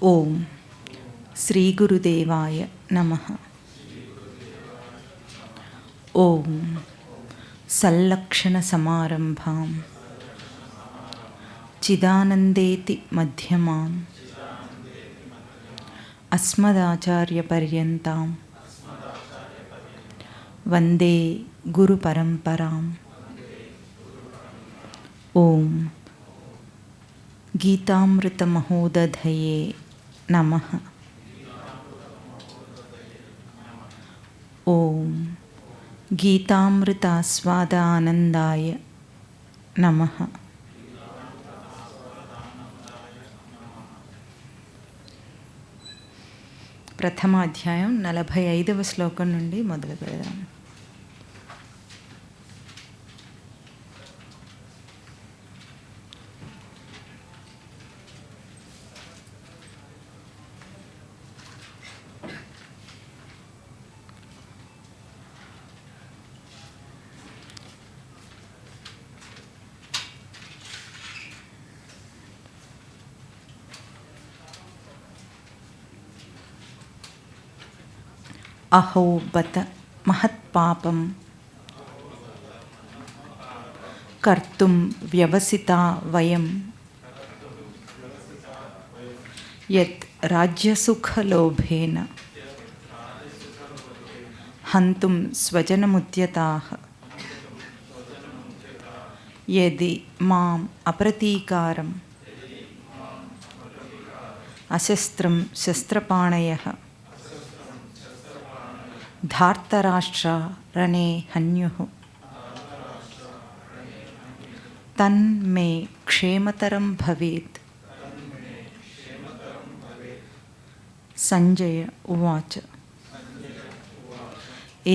ఓం శ్రీ గురుదేవాయ నమః. ఓం సల్లక్షణ సమారంభాం చిదానందేతి మధ్యమాం అస్మదాచార్య పర్యంతాం వందే గురు పరంపరాం. ఓం గీతామృత మహోదధయే నమః. ఓం గీతామృతాస్వాదానందాయ నమః. ప్రథమ అధ్యాయం 45వ శ్లోకం నుండి మొదలు పెడదాం. అహో బత మహత్పాపం కర్తుం వ్యవసితా వయం యత్ రాజ్యసుఖలోభేన హంతుం స్వజనముద్యతాః యది మాం అప్రతీకారం అశస్త్రం శస్త్రపాణయః ధార్తరాష్ట్ర రణే హన్యుః తన్మే క్షేమతరం భవేత్. సంజయ ఉవాచ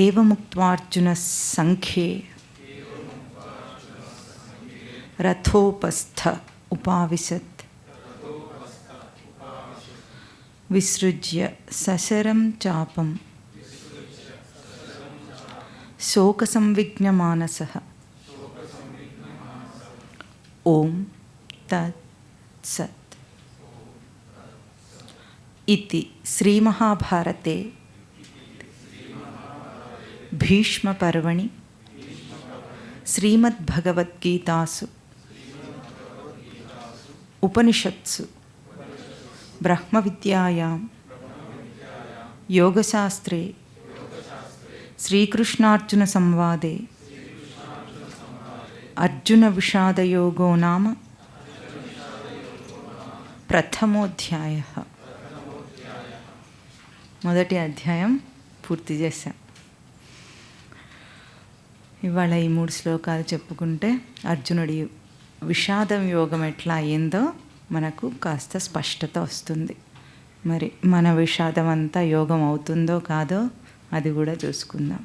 ఏవముక్త్వార్జునః సంఖ్యే రథోపస్థ ఉపావిశత్ విసృజ్య సశరం చాపం శోకసంవిఘ్నమానసః. ఓం తత్ సత్. ఇతి శ్రీమహాభారతే భీష్మపర్వణి శ్రీమద్భగవద్గీతాసు ఉపనిషత్సు బ్రహ్మవిద్యాయాం యోగశాస్త్రే శ్రీకృష్ణార్జున సంవాదే అర్జున విషాదయోగో నామ ప్రథమోధ్యాయః. మొదటి అధ్యాయం పూర్తి చేశాం. ఇవాళ ఈ 3 శ్లోకాలు చెప్పుకుంటే అర్జునుడి విషాదం యోగం ఎట్లా అయిందో మనకు కాస్త స్పష్టత వస్తుంది. మరి మన విషాదం అంతా యోగం అవుతుందో కాదో అది కూడా చూసుకుందాం.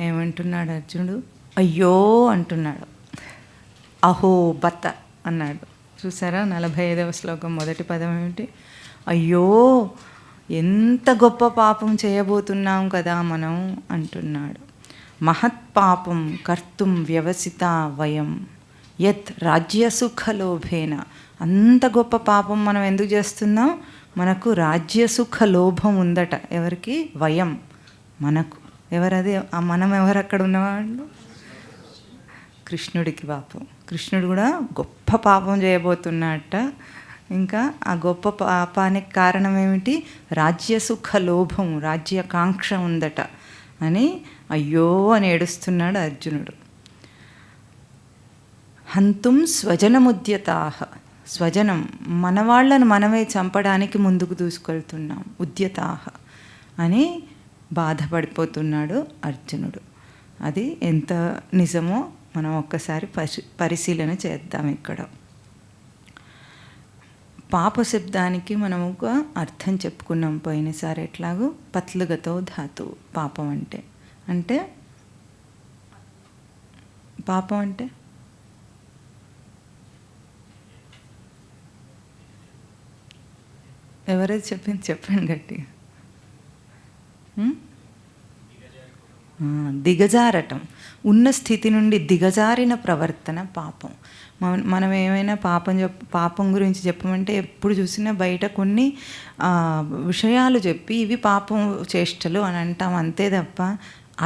ఏమంటున్నాడు అర్జునుడు? అయ్యో అంటున్నాడు. అహో బత అన్నాడు. చూసారా 45వ శ్లోకం మొదటి పదం ఏమిటి? అయ్యో ఎంత గొప్ప పాపం చేయబోతున్నాం కదా మనం అంటున్నాడు. మహత్పాపం కర్తుం వ్యవసిత వయం యత్ రాజ్యసుఖలోభేన. అంత గొప్ప పాపం మనం ఎందుకు చేస్తున్నాం? మనకు రాజ్యసుఖ లోభం ఉందట. ఎవరికి? వయం, మనకు. ఎవరది? ఆ మనం ఎవరు? అక్కడ ఉన్నవాళ్ళు కృష్ణుడికి పాపం. కృష్ణుడు కూడా గొప్ప పాపం చేయబోతున్నట్ట. ఇంకా ఆ గొప్ప పాపానికి కారణం ఏమిటి? రాజ్యసుఖ లోభం, రాజ్యకాంక్ష ఉందట అని అయ్యో అని ఏడుస్తున్నాడు అర్జునుడు. హంతుం స్వజనముద్యతాః. స్వజనం, మన వాళ్ళను మనమే చంపడానికి ముందుకు దూసుకెళ్తున్నాం. ఉద్యతాః అని బాధపడిపోతున్నాడు అర్జునుడు. అది ఎంత నిజమో మనం ఒక్కసారి పరిశీలన చేద్దాం. ఇక్కడ పాప శబ్దానికి మనం ఒక అర్థం చెప్పుకున్నాం పోయినసారి. ఎట్లాగో పత్లుగతో ధాతు. పాపం అంటే అంటే పాపం అంటే ఎవరైతే చెప్పింది చెప్పండి గట్టిగా. దిగజారటం, ఉన్న స్థితి నుండి దిగజారిన ప్రవర్తన పాపం. మనం ఏమైనా పాపం గురించి చెప్పమంటే ఎప్పుడు చూసినా బయట కొన్ని విషయాలు చెప్పి ఇవి పాపం చేష్టలు అని అంటాం, అంతే తప్ప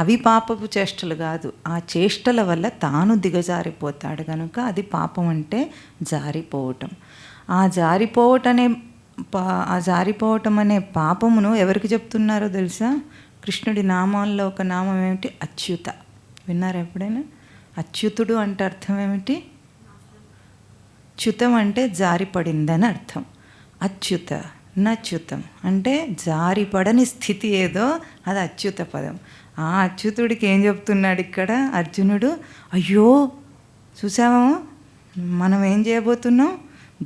అవి పాపపు చేష్టలు కాదు. ఆ చేష్టల వల్ల తాను దిగజారిపోతాడు కనుక అది పాపం అంటే జారిపోవటం. ఆ జారిపోవటం అనే పాపమును ఎవరికి చెప్తున్నారో తెలుసా? కృష్ణుడి నామాల్లో ఒక నామం ఏమిటి? అచ్యుత. విన్నారా ఎప్పుడైనా? అచ్యుతుడు అంటే అర్థం ఏమిటి? చ్యుతం అంటే జారిపడిందని అర్థం. అచ్యుత నచ్యుతం అంటే జారిపడని స్థితి ఏదో అది అచ్యుత పదం. ఆ అచ్యుతుడికి ఏం చెప్తున్నాడు ఇక్కడ అర్జునుడు? అయ్యో చూసావా, మనం ఏం చేయబోతున్నాం?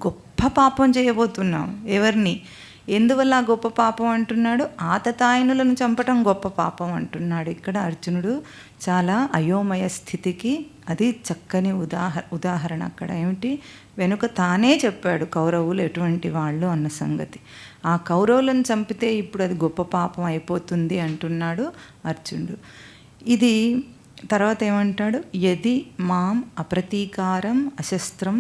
గొప్ప పాపం చేయబోతున్నాం. ఎవరిని? ఎందువల్ల గొప్ప పాపం అంటున్నాడు? ఆతతాయనులను చంపటం గొప్ప పాపం అంటున్నాడు ఇక్కడ అర్జునుడు. చాలా అయోమయ స్థితికి అది చక్కని ఉదాహరణ. అక్కడ ఏమిటి? వెనుక తానే చెప్పాడు కౌరవులు ఎటువంటి వాళ్ళు అన్న సంగతి. ఆ కౌరవులను చంపితే ఇప్పుడు అది గొప్ప పాపం అయిపోతుంది అంటున్నాడు అర్జునుడు. ఇది తర్వాత ఏమంటాడు? యది మాం అప్రతీకారం అశస్త్రం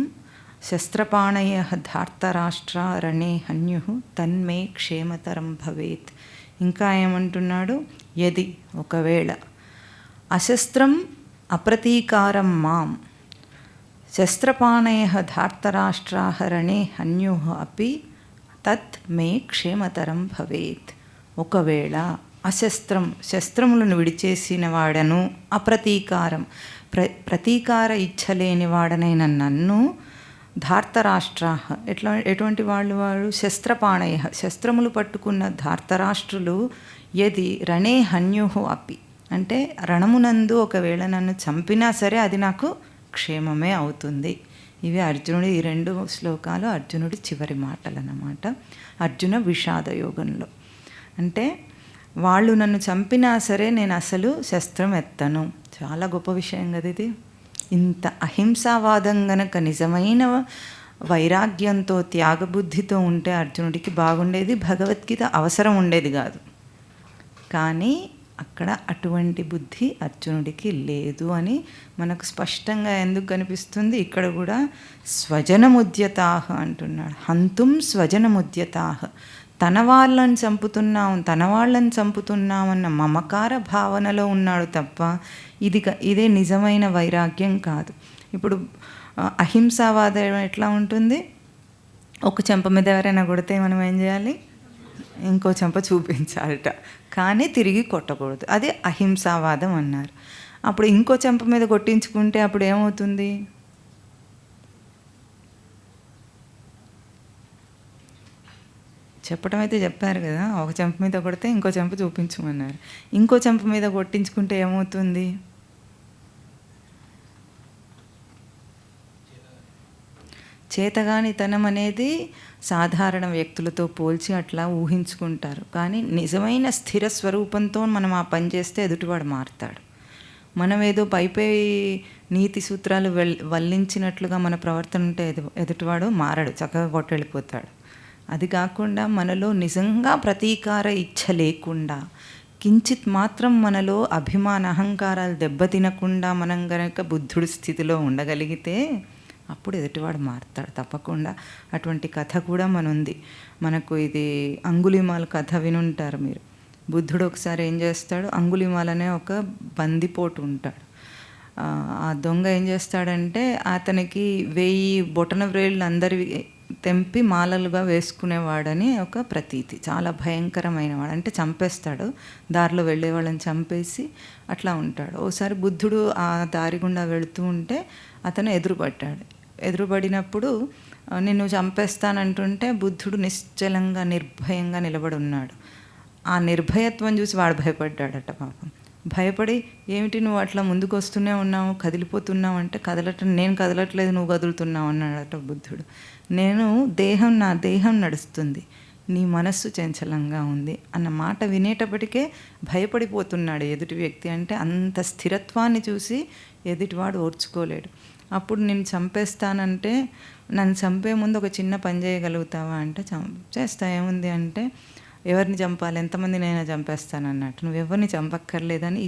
శస్త్రపాణయ ధార్తరాష్ట్ర రణే హన్యు తన్మే క్షేమతరం భవేత్. ఇంకా ఏమంటున్నాడు? యది ఒకవేళ అశస్త్రం అప్రతీకారం మాం శస్త్రపాణయ ధార్తరాష్ట్రా రణే హన్యు అపి తత్ మే క్షేమతరం భవేత్. ఒకవేళ అశస్త్రం శస్త్రములను విడిచేసిన వాడను, అప్రతీకారం ప్రతీకార ఇచ్చలేని వాడనైన నన్ను, ధార్తరాష్ట్ర ఎటువంటి వాళ్ళు? శస్త్రపాణయ శస్త్రములు పట్టుకున్న ధార్తరాష్ట్రులు, యది రణే హన్యుహు అపి అంటే రణమునందు ఒకవేళ నన్ను చంపినా సరే అది నాకు క్షేమమే అవుతుంది. ఇవి అర్జునుడి ఈ 2 శ్లోకాలు అర్జునుడి చివరి మాటలు అన్నమాట. అర్జున విషాద యోగంలో అంటే వాళ్ళు నన్ను చంపినా సరే నేను అసలు శస్త్రం ఎత్తను. చాలా గొప్ప విషయం కదా ఇది. ఇంత అహింసావాదం గనక నిజమైన వైరాగ్యంతో త్యాగబుద్ధితో ఉంటే అర్జునుడికి బాగుండేది, భగవద్గీత అవసరం ఉండేది కాదు. కానీ అక్కడ అటువంటి బుద్ధి అర్జునుడికి లేదు అని మనకు స్పష్టంగా ఎందుకు కనిపిస్తుంది? ఇక్కడ కూడా స్వజనముద్యతాహ అంటున్నాడు. హంతుం స్వజనముద్యతాహ, తన వాళ్ళని చంపుతున్నామన్న మమకార భావనలో ఉన్నాడు తప్ప ఇదే నిజమైన వైరాగ్యం కాదు. ఇప్పుడు అహింసావాదం ఎట్లా ఉంటుంది? ఒక చెంప మీద ఎవరైనా కొడితే మనం ఏం చేయాలి? ఇంకో చెంప చూపించాలట, కానీ తిరిగి కొట్టకూడదు. అదే అహింసావాదం అన్నారు. అప్పుడు ఇంకో చెంప మీద కొట్టించుకుంటే అప్పుడు ఏమవుతుంది? చెప్పడం అయితే చెప్పారు కదా, ఒక చెంప మీద కొడితే ఇంకో చెంప చూపించమన్నారు. ఇంకో చెంప మీద కొట్టించుకుంటే ఏమవుతుంది? చేతగానితనం అనేది సాధారణ వ్యక్తులతో పోల్చి అట్లా ఊహించుకుంటారు. కానీ నిజమైన స్థిర స్వరూపంతో మనం ఆ పని చేస్తే ఎదుటివాడు మారుతాడు. మనం ఏదో పైపై నీతి సూత్రాలు వల్లించినట్లుగా మన ప్రవర్తన ఉంటే ఎదుటివాడు మారడు, చక్కగా కొట్టెళ్ళిపోతాడు. అది కాకుండా మనలో నిజంగా ప్రతీకార ఇచ్ఛ లేకుండా, కించిత్ మాత్రం మనలో అభిమాన అహంకారాలు దెబ్బతినకుండా మనం గనక బుద్ధుడి స్థితిలో ఉండగలిగితే అప్పుడు ఎదుటివాడు మారుతాడు తప్పకుండా. అటువంటి కథ కూడా ఉంది మనకు. ఇది అంగుళిమాల కథ వినుంటారు మీరు. బుద్ధుడు ఒకసారి ఏం చేస్తాడు? అంగుళిమాల అనే ఒక బందిపోటు ఉంటాడు. ఆ దొంగ ఏం చేస్తాడంటే అతనికి 1000 బొటన వ్రేళ్ళు అందరివి తెంపి మాలలుగా వేసుకునేవాడని ఒక ప్రతీతి. చాలా భయంకరమైన వాడు, అంటే చంపేస్తాడు, దారిలో వెళ్ళే వాళ్ళని చంపేసి అట్లా ఉంటాడు. ఓసారి బుద్ధుడు ఆ దారి గుండా వెళుతూ ఉంటే అతను ఎదురుపడినప్పుడు నిన్ను చంపేస్తానంటుంటే బుద్ధుడు నిశ్చలంగా నిర్భయంగా నిలబడి ఉన్నాడు. ఆ నిర్భయత్వం చూసి వాడు భయపడ్డాడట పాపం. భయపడి, ఏమిటి నువ్వు అట్లా ముందుకు వస్తూనే ఉన్నావు, కదిలిపోతున్నావు అంటే, నేను కదలట్లేదు, నువ్వు కదులుతున్నావు అన్నాడట బుద్ధుడు. నా దేహం నడుస్తుంది, నీ మనస్సు చంచలంగా ఉంది అన్న మాట వినేటప్పటికే భయపడిపోతున్నాడు ఎదుటి వ్యక్తి. అంటే అంత స్థిరత్వాన్ని చూసి ఎదుటివాడు ఓర్చుకోలేడు. అప్పుడు నేను చంపేస్తానంటే, నన్ను చంపే ముందు ఒక చిన్న పని చేయగలుగుతావా అంటే, చేస్తా, ఏముంది అంటే, ఎవరిని చంపాలి, ఎంతమందినైనా చంపేస్తాను అన్నట్టు. నువ్వు ఎవరిని చంపక్కర్లేదని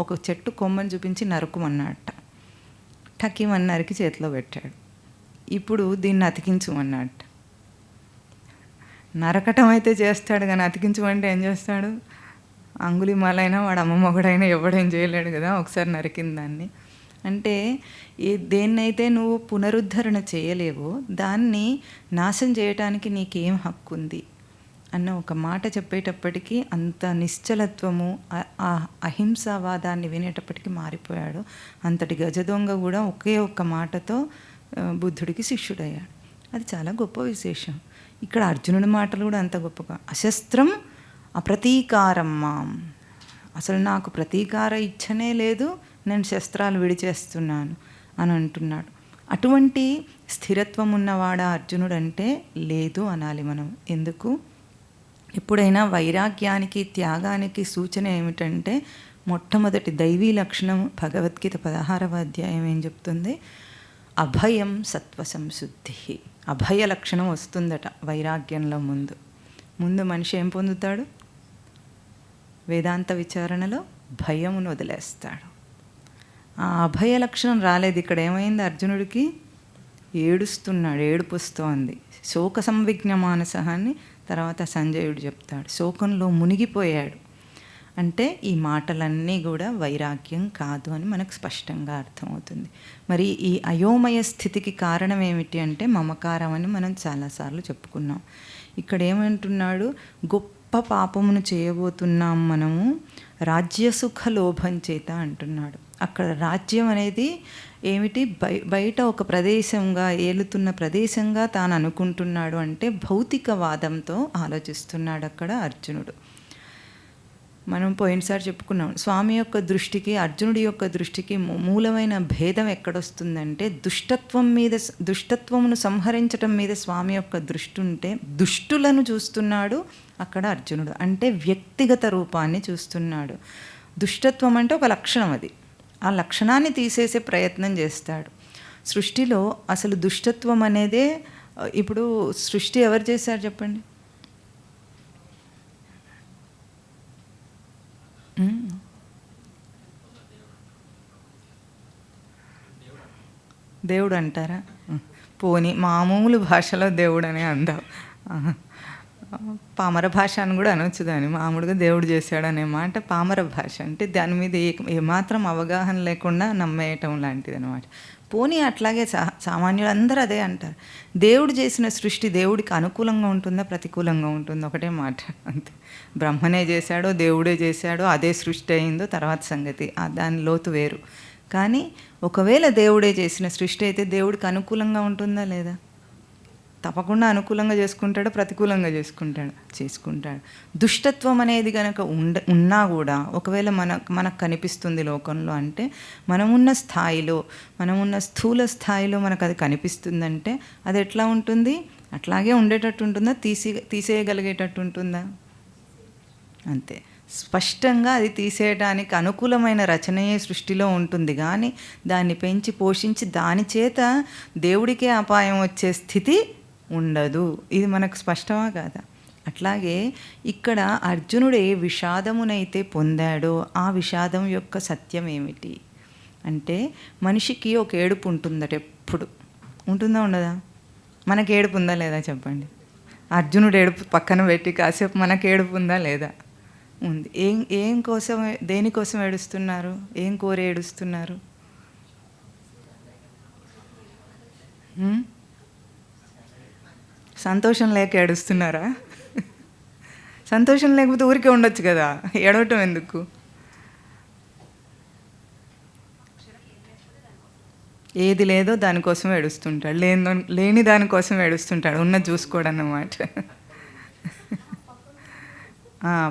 ఒక చెట్టు కొమ్మని చూపించి నరుకుమన్నట్ట. టకీమని నరికి చేతిలో పెట్టాడు. ఇప్పుడు దీన్ని అతికించమన్నట్టు. నరకటం అయితే చేస్తాడు కానీ అతికించమంటే ఏం చేస్తాడు? అంగుళీమాలైనా వాడు అమ్మమ్మగుడైనా ఎవడేం చేయలేడు కదా ఒకసారి నరికిన దాన్ని. అంటే దేన్నైతే నువ్వు పునరుద్ధరణ చేయలేవో దాన్ని నాశనం చేయటానికి నీకేం హక్కు ఉంది అన్న ఒక మాట చెప్పేటప్పటికీ అంత నిశ్చలత్వము, ఆ అహింసావాదాన్ని వినేటప్పటికీ మారిపోయాడు. అంతటి గజదొంగ కూడా ఒకే ఒక్క మాటతో బుద్ధుడికి శిష్యుడయ్యాడు. అది చాలా గొప్ప విశేషం. ఇక్కడ అర్జునుడి మాటలు కూడా అంత గొప్పగా, అశస్త్రం అప్రతీకారం మాం, అసలు నాకు ప్రతీకార ఇచ్చనే లేదు, నేను శస్త్రాలు విడిచేస్తున్నాను అని అంటున్నాడు. అటువంటి స్థిరత్వం ఉన్నవాడా అర్జునుడు అంటే? లేదు అనాలి మనం. ఎందుకు? ఎప్పుడైనా వైరాగ్యానికి త్యాగానికి సూచన ఏమిటంటే మొట్టమొదటి దైవీ లక్షణం భగవద్గీత 16వ అధ్యాయం ఏం చెప్తుంది? అభయం సత్వ సంశుద్ధి. అభయ లక్షణం వస్తుందట వైరాగ్యంలో. ముందు మనిషి ఏం పొందుతాడు? వేదాంత విచారణలో భయమును వదిలేస్తాడు. ఆ అభయ లక్షణం రాలేదు. ఇక్కడ ఏమైంది? అర్జునుడికి ఏడుస్తున్నాడు, ఏడుపు వస్తోంది. శోక సంవిఘ్న మానసహాన్ని తర్వాత సంజయుడు చెప్తాడు. శోకంలో మునిగిపోయాడు. అంటే ఈ మాటలన్నీ కూడా వైరాగ్యం కాదు అని మనకు స్పష్టంగా అర్థమవుతుంది. మరి ఈ అయోమయ స్థితికి కారణం ఏమిటి అంటే మమకారం అని మనం చాలాసార్లు చెప్పుకున్నాం. ఇక్కడ ఏమంటున్నాడు? గొప్ప పాపమును చేయబోతున్నాం మనము రాజ్యసుఖ లోభం చేత అంటున్నాడు. అక్కడ రాజ్యం అనేది ఏమిటి? బయట ఒక ప్రదేశంగా, ఏలుతున్న ప్రదేశంగా తాను అనుకుంటున్నాడు. అంటే భౌతికవాదంతో ఆలోచిస్తున్నాడు అక్కడ అర్జునుడు. మనం పోయినసారి చెప్పుకున్నాం, స్వామి యొక్క దృష్టికి అర్జునుడి యొక్క దృష్టికి మూలమైన భేదం ఎక్కడొస్తుందంటే దుష్టత్వమును సంహరించటం మీద స్వామి యొక్క దృష్టి ఉంటే దుష్టులను చూస్తున్నాడు అక్కడ అర్జునుడు. అంటే వ్యక్తిగత రూపాన్ని చూస్తున్నాడు. దుష్టత్వం అంటే ఒక లక్షణం, అది ఆ లక్షణాన్ని తీసేసే ప్రయత్నం చేస్తాడు. సృష్టిలో అసలు దుష్టత్వం అనేదే, ఇప్పుడు సృష్టి ఎవరు చేశారు చెప్పండి? దేవుడు అంటారా? పోనీ మామూలు భాషలో దేవుడు అనే అందాం. పామర భాష అని కూడా అనొచ్చు దాన్ని. మామూలుగా దేవుడు చేశాడు అనే మాట పామర భాష. అంటే దాని మీద ఏమాత్రం అవగాహన లేకుండా నమ్మేయటం లాంటిది అనమాట. పోనీ అట్లాగే సామాన్యులు అందరూ అదే అంటారు. దేవుడు చేసిన సృష్టి దేవుడికి అనుకూలంగా ఉంటుందా ప్రతికూలంగా ఉంటుందా? ఒకటే మాట అంతే. బ్రహ్మనే చేశాడో దేవుడే చేశాడో అదే సృష్టి అయిందో తర్వాత సంగతి, దాని లోతు వేరు. కానీ ఒకవేళ దేవుడే చేసిన సృష్టి అయితే దేవుడికి అనుకూలంగా ఉంటుందా లేదా? తప్పకుండా అనుకూలంగా చేసుకుంటాడు, ప్రతికూలంగా చేసుకుంటాడు. దుష్టత్వం అనేది కనుక ఉన్నా కూడా ఒకవేళ మనకు కనిపిస్తుంది లోకంలో అంటే మనమున్న స్థాయిలో, మనమున్న స్థూల స్థాయిలో మనకు అది కనిపిస్తుందంటే అది ఎట్లా ఉంటుంది? అట్లాగే ఉండేటట్టు ఉంటుందా? తీసేయగలిగేటట్టు ఉంటుందా? అంతే. స్పష్టంగా అది తీసేయడానికి అనుకూలమైన రచనయే సృష్టిలో ఉంటుంది. కానీ దాన్ని పెంచి పోషించి దాని చేత దేవుడికే అపాయం వచ్చే స్థితి ఉండదు. ఇది మనకు స్పష్టమా కాదా? అట్లాగే ఇక్కడ అర్జునుడు ఏ విషాదమునైతే పొందాడో ఆ విషాదం యొక్క సత్యం ఏమిటి అంటే మనిషికి ఒక ఏడుపు ఉంటుందట. ఎప్పుడు ఉంటుందా ఉండదా? మనకు ఏడుపు ఉందా లేదా చెప్పండి? అర్జునుడు ఏడుపు పక్కన పెట్టి కాసేపు మనకు ఏడుపు ఉందా లేదా? ఉంది. దేనికోసం ఏడుస్తున్నారు? ఏం కోరి ఏడుస్తున్నారు? సంతోషం లేక ఏడుస్తున్నారా? సంతోషం లేకపోతే ఊరికే ఉండొచ్చు కదా, ఏడవటం ఎందుకు? ఏది లేదో దానికోసం ఏడుస్తుంటాడు, లేని దానికోసం ఏడుస్తుంటాడు, ఉన్నది చూసుకోడు అన్నమాట.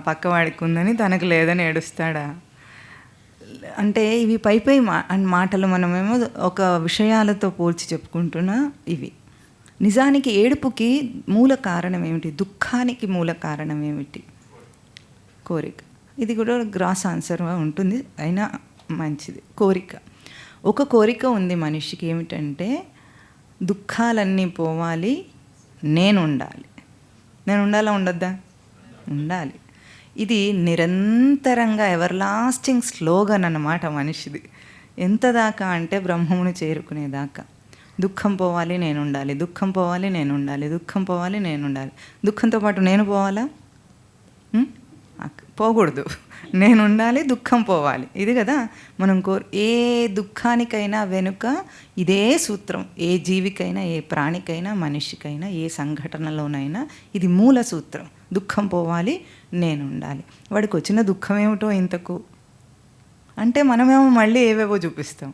పక్కవాడికి ఉందని తనకు లేదని ఏడుస్తాడా? అంటే ఇవి పై మాటలు మనమేమో ఒక విషయాలతో పోల్చి చెప్పుకుంటున్నా. ఇవి నిజానికి ఏడుపుకి మూల కారణం ఏమిటి? దుఃఖానికి మూల కారణం ఏమిటి? కోరిక. ఇది కూడా గ్రాస్ ఆన్సర్గా ఉంటుంది, అయినా మంచిది. కోరిక. ఒక కోరిక ఉంది మనిషికి, ఏమిటంటే దుఃఖాలన్నీ పోవాలి, నేను ఉండాలి. నేను ఉండాలా ఉండొద్దా? ఉండాలి. ఇది నిరంతరంగా ఎవర్లాస్టింగ్ స్లోగన్ అన్నమాట మనిషిది. ఎంత దాకా అంటే బ్రహ్మమును చేరుకునేదాకా. దుఃఖం పోవాలి, నేను ఉండాలి. దుఃఖం పోవాలి, నేను ఉండాలి. దుఃఖం పోవాలి, నేను ఉండాలి. దుఃఖంతో పాటు నేను పోవాలా? పోకూడదు. నేను ఉండాలి, దుఃఖం పోవాలి. ఇది కదా మనం ఏ దుఃఖానికైనా వెనుక ఇదే సూత్రం. ఏ జీవికైనా, ఏ ప్రాణికైనా, మనిషికైనా, ఏ సంఘటనలోనైనా ఇది మూల సూత్రం. దుఃఖం పోవాలి, నేను ఉండాలి. వాడికి వచ్చిన దుఃఖం ఏమిటో ఇంతకు అంటే మనమేమో మళ్ళీ ఏవేవో చూపిస్తాం.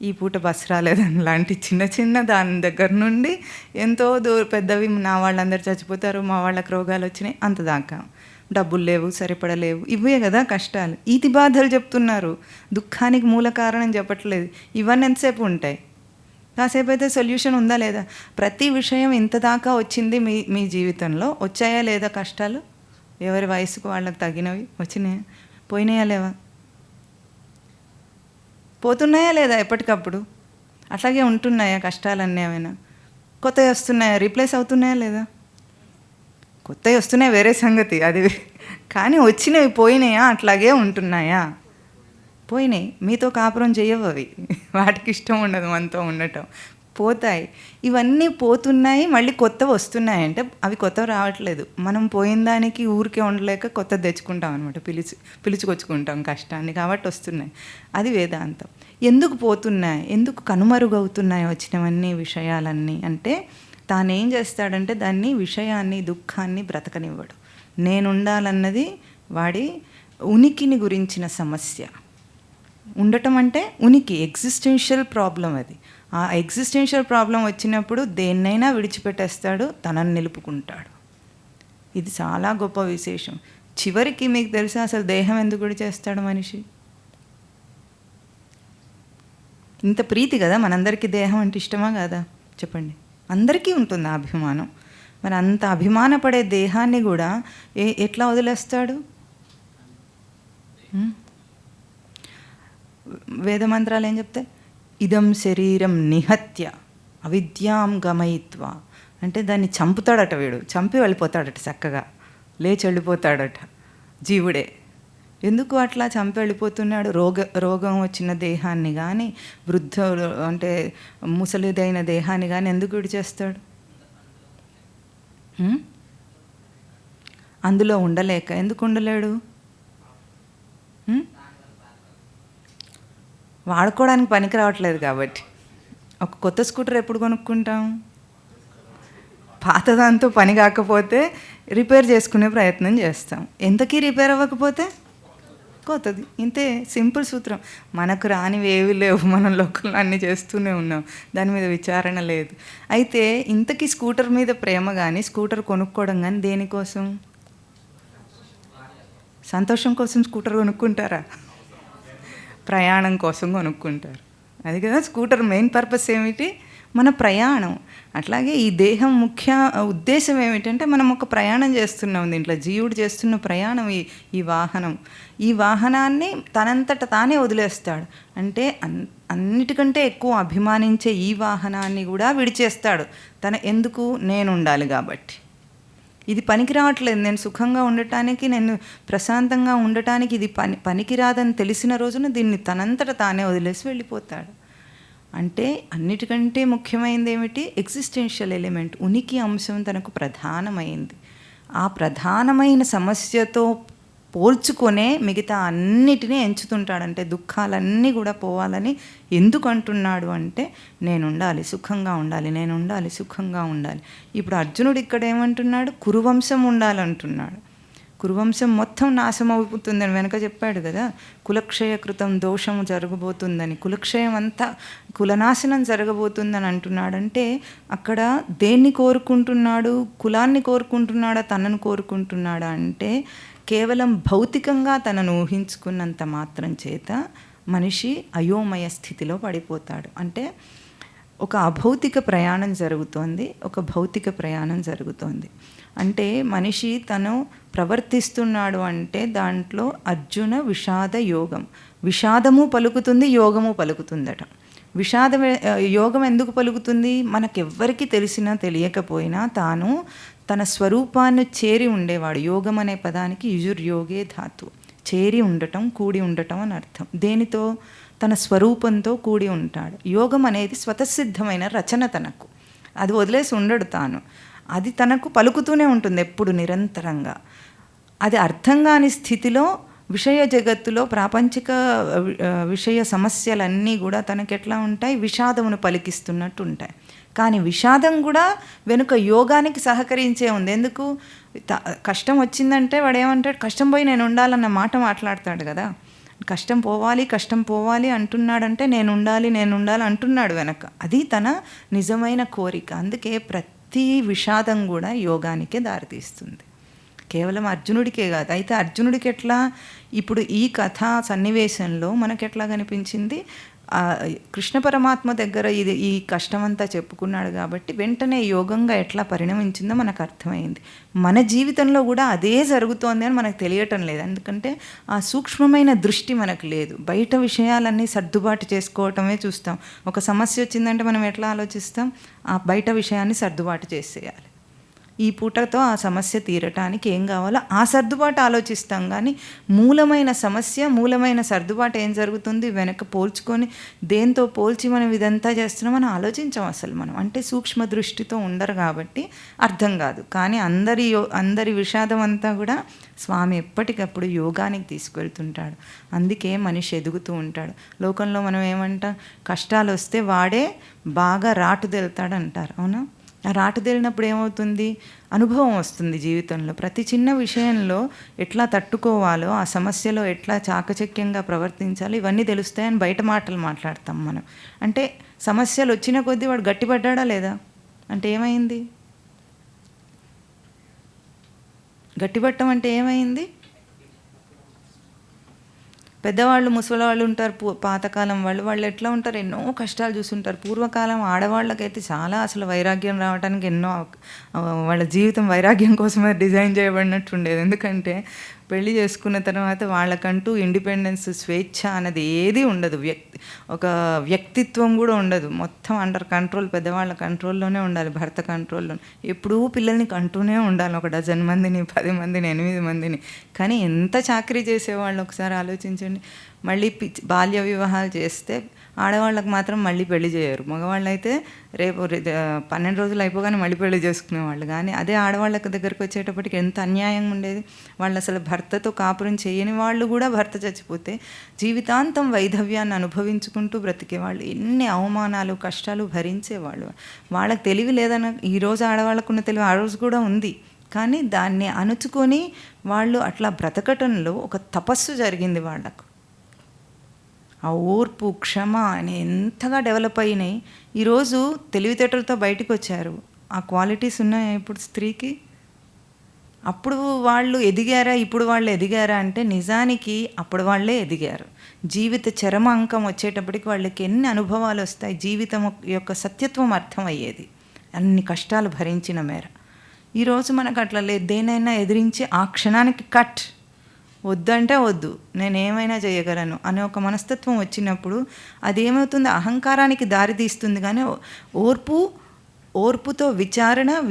ఈ పూట బస్ రాలేదని లాంటి చిన్న చిన్న దాని దగ్గర నుండి ఎంతో పెద్దవి, నా వాళ్ళందరూ చచ్చిపోతారు, మా వాళ్ళకి రోగాలు వచ్చినాయి, అంత దాకా. డబ్బులు లేవు, సరిపడలేవు, ఇవే కదా కష్టాలు. ఇది బాధలు చెప్తున్నారు, దుఃఖానికి మూల కారణం చెప్పట్లేదు. ఇవన్నీ ఎంతసేపు ఉంటాయి? కాసేపు అయితే సొల్యూషన్ ఉందా లేదా? ప్రతి విషయం ఇంత దాకా వచ్చింది మీ జీవితంలో, వచ్చాయా లేదా కష్టాలు? ఎవరి వయసుకు వాళ్ళకి తగినవి వచ్చినాయా? పోయినాయా లేవా? పోతున్నాయా లేదా ఎప్పటికప్పుడు? అట్లాగే ఉంటున్నాయా కష్టాలన్నీ? ఏమైనా కొత్తవి వస్తున్నాయా? రీప్లేస్ అవుతున్నాయా లేదా? కొత్తవి వస్తున్నాయి వేరే సంగతి, అది. కానీ వచ్చినవి పోయినాయా? అట్లాగే ఉంటున్నాయా? పోయినాయి. మీతో కాపురం చేయవు అవి, వాటికి ఇష్టం ఉండదు మనతో ఉండటం. పోతాయి. ఇవన్నీ పోతున్నాయి, మళ్ళీ కొత్తవి వస్తున్నాయి. అంటే అవి కొత్తవి రావట్లేదు, మనం పోయిన దానికి ఊరికే ఉండలేక కొత్తది తెచ్చుకుంటాం అనమాట, పిలుచుకొచ్చుకుంటాం కష్టాన్ని. కాబట్టి వస్తున్నాయి. అది వేదాంతం. ఎందుకు పోతున్నాయి, ఎందుకు కనుమరుగవుతున్నాయి వచ్చినవన్నీ విషయాలన్నీ అంటే, తానేం చేస్తాడంటే దాన్ని, విషయాన్ని, దుఃఖాన్ని బ్రతకనివ్వడు. నేనుండాలన్నది వాడి ఉనికిని గురించిన సమస్య. ఉండటం అంటే ఉనికి, ఎగ్జిస్టెన్షియల్ ప్రాబ్లం అది. ఆ ఎగ్జిస్టెన్షియల్ ప్రాబ్లం వచ్చినప్పుడు దేన్నైనా విడిచిపెట్టేస్తాడు, తనని నిలుపుకుంటాడు. ఇది చాలా గొప్ప విశేషం. చివరికి మీకు తెలుసా అసలు దేహం ఎందుకు విడిచేస్తాడు మనిషి? ఇంత ప్రీతి కదా మనందరికీ దేహం అంటే, ఇష్టమా కాదా చెప్పండి? అందరికీ ఉంటుంది ఆ అభిమానం. మరి అంత అభిమానపడే దేహాన్ని కూడా ఎట్లా వదిలేస్తాడు? వేదమంత్రాలు ఏం చెప్తాయి? ఇదం శరీరం నిహత్య అవిద్యాం గమయిత్వా. అంటే దాన్ని చంపుతాడట వీడు, చంపి వెళ్ళిపోతాడట, చక్కగా లేచి వెళ్ళిపోతాడట జీవుడే. ఎందుకు అట్లా చంపి వెళ్ళిపోతున్నాడు? రోగం వచ్చిన దేహాన్ని కానీ, అంటే ముసలిదైన దేహాన్ని కానీ ఎందుకు విడిచేస్తాడు? అందులో ఉండలేక. ఎందుకు ఉండలేడు? వాడుకోవడానికి పనికి రావట్లేదు కాబట్టి. ఒక కొత్త స్కూటర్ ఎప్పుడు కొనుక్కుంటాం? పాతదాంతో పని కాకపోతే రిపేర్ చేసుకునే ప్రయత్నం చేస్తాం. ఎంతకీ రిపేర్ అవ్వకపోతే కొత్తది. ఇంతే, సింపుల్ సూత్రం. మనకు రానివి ఏవి లేవు, మనం లోకల్లో అన్నీ చేస్తూనే ఉన్నాం, దాని మీద విచారణ లేదు. అయితే ఇంతకీ స్కూటర్ మీద ప్రేమ కానీ, స్కూటర్ కొనుక్కోవడం కానీ దేనికోసం? సంతోషం కోసం స్కూటర్ కొనుక్కుంటారా? ప్రయాణం కోసం కొనుక్కుంటారు. అది కదా స్కూటర్ మెయిన్ పర్పస్ ఏమిటి? మన ప్రయాణం. అట్లాగే ఈ దేహం ముఖ్య ఉద్దేశం ఏమిటంటే, మనం ఒక ప్రయాణం చేస్తున్నాం దీంట్లో, జీవుడు చేస్తున్న ప్రయాణం ఈ వాహనం. ఈ వాహనాన్ని తనంతట తానే వదిలేస్తాడు. అంటే అన్నిటికంటే ఎక్కువ అభిమానించే ఈ వాహనాన్ని కూడా విడిచేస్తాడు. ఎందుకు? నేను ఉండాలి కాబట్టి. ఇది పనికి రావట్లేదు, నేను సుఖంగా ఉండటానికి, నేను ప్రశాంతంగా ఉండటానికి ఇది పనికిరాదని తెలిసిన రోజున దీన్ని తనంతట తానే వదిలేసి వెళ్ళిపోతాడు. అంటే అన్నిటికంటే ముఖ్యమైనది ఏమిటి? ఎగ్జిస్టెన్షియల్ ఎలిమెంట్, ఉనికి అంశం తనకు ప్రధానమైంది. ఆ ప్రధానమైన సమస్యతో పోల్చుకొనే మిగతా అన్నిటినీ ఎంచుతుంటాడంటే, దుఃఖాలన్నీ కూడా పోవాలని ఎందుకు అంటున్నాడు అంటే, నేను ఉండాలి, సుఖంగా ఉండాలి, నేను ఉండాలి, సుఖంగా ఉండాలి. ఇప్పుడు అర్జునుడు ఇక్కడ ఏమంటున్నాడు? కురువంశం ఉండాలంటున్నాడు. కురువంశం మొత్తం నాశనం అయిపోతుందని వెనక చెప్పాడు కదా, కులక్షయకృతం దోషము జరగబోతుందని. కులక్షయం అంతా, కులనాశనం జరగబోతుందని అంటున్నాడంటే, అక్కడ దేన్ని కోరుకుంటున్నాడు? కులాన్ని కోరుకుంటున్నాడా, తనను కోరుకుంటున్నాడా అంటే, కేవలం భౌతికంగా తనను ఊహించుకున్నంత మాత్రం చేత మనిషి అయోమయ స్థితిలో పడిపోతాడు. అంటే ఒక అభౌతిక ప్రయాణం జరుగుతోంది, ఒక భౌతిక ప్రయాణం జరుగుతోంది. అంటే మనిషి తను ప్రవర్తిస్తున్నాడు అంటే దాంట్లో అర్జున విషాద యోగం, విషాదము పలుకుతుంది, యోగము పలుకుతుందట. యోగం ఎందుకు పలుకుతుంది? మనకెవ్వరికి తెలిసినా తెలియకపోయినా తాను తన స్వరూపాన్ని చేరి ఉండేవాడు. యోగం అనే పదానికి యుజుర్యోగే ధాతు, చేరి ఉండటం, కూడి ఉండటం అని అర్థం. దేనితో? తన స్వరూపంతో కూడి ఉంటాడు. యోగం అనేది స్వతసిద్ధమైన రచన తనకు, అది వదిలేసి ఉండడు తాను, అది తనకు పలుకుతూనే ఉంటుంది ఎప్పుడు నిరంతరంగా. అది అర్థం కాని స్థితిలో విషయ జగత్తులో ప్రాపంచిక విషయ సమస్యలన్నీ కూడా తనకి ఎట్లా ఉంటాయి? విషాదమును పలికిస్తున్నట్టు ఉంటాయి. కానీ విషాదం కూడా వెనుక యోగానికి సహకరించే ఉంది. ఎందుకు? కష్టం వచ్చిందంటే వాడు ఏమంటాడు? కష్టం పోయి నేను ఉండాలన్న మాట మాట్లాడతాడు కదా. కష్టం పోవాలి అంటున్నాడంటే నేను ఉండాలి అంటున్నాడు వెనక. అది తన నిజమైన కోరిక. అందుకే ప్రతి విషాదం కూడా యోగానికే దారితీస్తుంది, కేవలం అర్జునుడికే కాదు. అయితే అర్జునుడికి ఎట్లా ఇప్పుడు ఈ కథా సన్నివేశంలో మనకెట్లా కనిపించింది? కృష్ణ పరమాత్మ దగ్గర ఈ కష్టమంతా చెప్పుకున్నాడు కాబట్టి వెంటనే యోగంగా ఎట్లా పరిణమించిందో మనకు అర్థమైంది. మన జీవితంలో కూడా అదే జరుగుతోంది అని మనకు తెలియటం లేదు. ఎందుకంటే ఆ సూక్ష్మమైన దృష్టి మనకు లేదు. బయట విషయాలన్నీ సర్దుబాటు చేసుకోవటమే చూస్తాం. ఒక సమస్య వచ్చిందంటే మనం ఎట్లా ఆలోచిస్తాం? ఆ బయట విషయాన్ని సర్దుబాటు చేసేయాలి, ఈ పూటతో ఆ సమస్య తీరటానికి ఏం కావాలో ఆ సర్దుబాటు ఆలోచిస్తాం. కానీ మూలమైన సమస్య, మూలమైన సర్దుబాటు ఏం జరుగుతుంది వెనక పోల్చుకొని దేంతో పోల్చి మనం ఇదంతా చేస్తున్నామని ఆలోచించాం అసలు మనం. అంటే సూక్ష్మ దృష్టితో ఉండరు కాబట్టి అర్థం కాదు. కానీ అందరి విషాదం అంతా కూడా స్వామి ఎప్పటికప్పుడు యోగానికి తీసుకెళ్తుంటాడు. అందుకే మనిషి ఎదుగుతూ ఉంటాడు. లోకంలో మనం ఏమంటాం? కష్టాలు వస్తే వాడే బాగా రాటుదేలుతాడు అంటారు, అవునా? ఆ రాటుదేలినప్పుడు ఏమవుతుంది? అనుభవం వస్తుంది జీవితంలో. ప్రతి చిన్న విషయంలో ఎట్లా తట్టుకోవాలో, ఆ సమస్యలో ఎట్లా చాకచక్యంగా ప్రవర్తించాలో ఇవన్నీ తెలుస్తాయని బయట మాటలు మాట్లాడతాం మనం. అంటే సమస్యలు వచ్చిన కొద్దీ వాడు గట్టిపడ్డా లేదా అంటే ఏమైంది? గట్టిపట్టం అంటే ఏమైంది? పెద్దవాళ్ళు, ముసలివాళ్ళు ఉంటారు, పాతకాలం వాళ్ళు ఎట్లా ఉంటారు? ఎన్నో కష్టాలు చూస్తుంటారు. పూర్వకాలం ఆడవాళ్ళకైతే చాలా అసలు వైరాగ్యం రావడానికి ఎన్నో వాళ్ళ జీవితం వైరాగ్యం కోసమే డిజైన్ చేయబడినట్టు ఉండేది. ఎందుకంటే పెళ్లి చేసుకున్న తర్వాత వాళ్ళకంటూ ఇండిపెండెన్స్, స్వేచ్ఛ అనేది ఏది ఉండదు. ఒక వ్యక్తిత్వం కూడా ఉండదు. మొత్తం అండర్ కంట్రోల్, పెద్దవాళ్ళ కంట్రోల్లోనే ఉండాలి, భర్త కంట్రోల్లో. ఎప్పుడూ పిల్లల్ని కంటూనే ఉండాలి, ఒక డజన్ మందిని, 10 మందిని, 8 మందిని. కానీ ఎంత చాకరీ చేసేవాళ్ళు ఒకసారి ఆలోచించండి. మళ్ళీ బాల్య వివాహాలు చేస్తే ఆడవాళ్ళకి మాత్రం మళ్ళీ పెళ్లి చేయరు. మగవాళ్ళు అయితే రేపు 12 రోజులు అయిపోగానే మళ్ళీ పెళ్లి చేసుకునేవాళ్ళు. కానీ అదే ఆడవాళ్ళకి దగ్గరికి వచ్చేటప్పటికి ఎంత అన్యాయంగా ఉండేది. వాళ్ళు అసలు భర్తతో కాపురం చేయని వాళ్ళు కూడా భర్త చచ్చిపోతే జీవితాంతం వైధవ్యాన్ని అనుభవించుకుంటూ బ్రతికేవాళ్ళు. ఎన్ని అవమానాలు, కష్టాలు భరించేవాళ్ళు. వాళ్ళకి తెలివి లేదన్న, ఈరోజు ఆడవాళ్ళకున్న తెలివి ఆ రోజు కూడా ఉంది. కానీ దాన్ని అణుచుకొని వాళ్ళు అట్లా బ్రతకటంలో ఒక తపస్సు జరిగింది వాళ్ళకు. ఆ ఓర్పు, క్షమ అని ఎంతగా డెవలప్ అయినాయి. ఈరోజు తెలివితేటలతో బయటకు వచ్చారు. ఆ క్వాలిటీస్ ఉన్నాయా ఇప్పుడు స్త్రీకి? అప్పుడు వాళ్ళు ఎదిగారా, ఇప్పుడు వాళ్ళు ఎదిగారా అంటే నిజానికి అప్పుడు వాళ్ళే ఎదిగారు. జీవిత చరమ అంకం వచ్చేటప్పటికి వాళ్ళకి ఎన్ని అనుభవాలు వస్తాయి, జీవితం యొక్క సత్యత్వం అర్థమయ్యేది అన్ని కష్టాలు భరించిన మేర. ఈరోజు మనకు అట్లా లేదు. దేనైనా ఎదిరించి ఆ క్షణానికి కట్, వద్దంటే వద్దు, నేనేమైనా చేయగలను అనే ఒక మనస్తత్వం వచ్చినప్పుడు అదేమవుతుంది? అహంకారానికి దారితీస్తుంది. కానీ ఓర్పుతో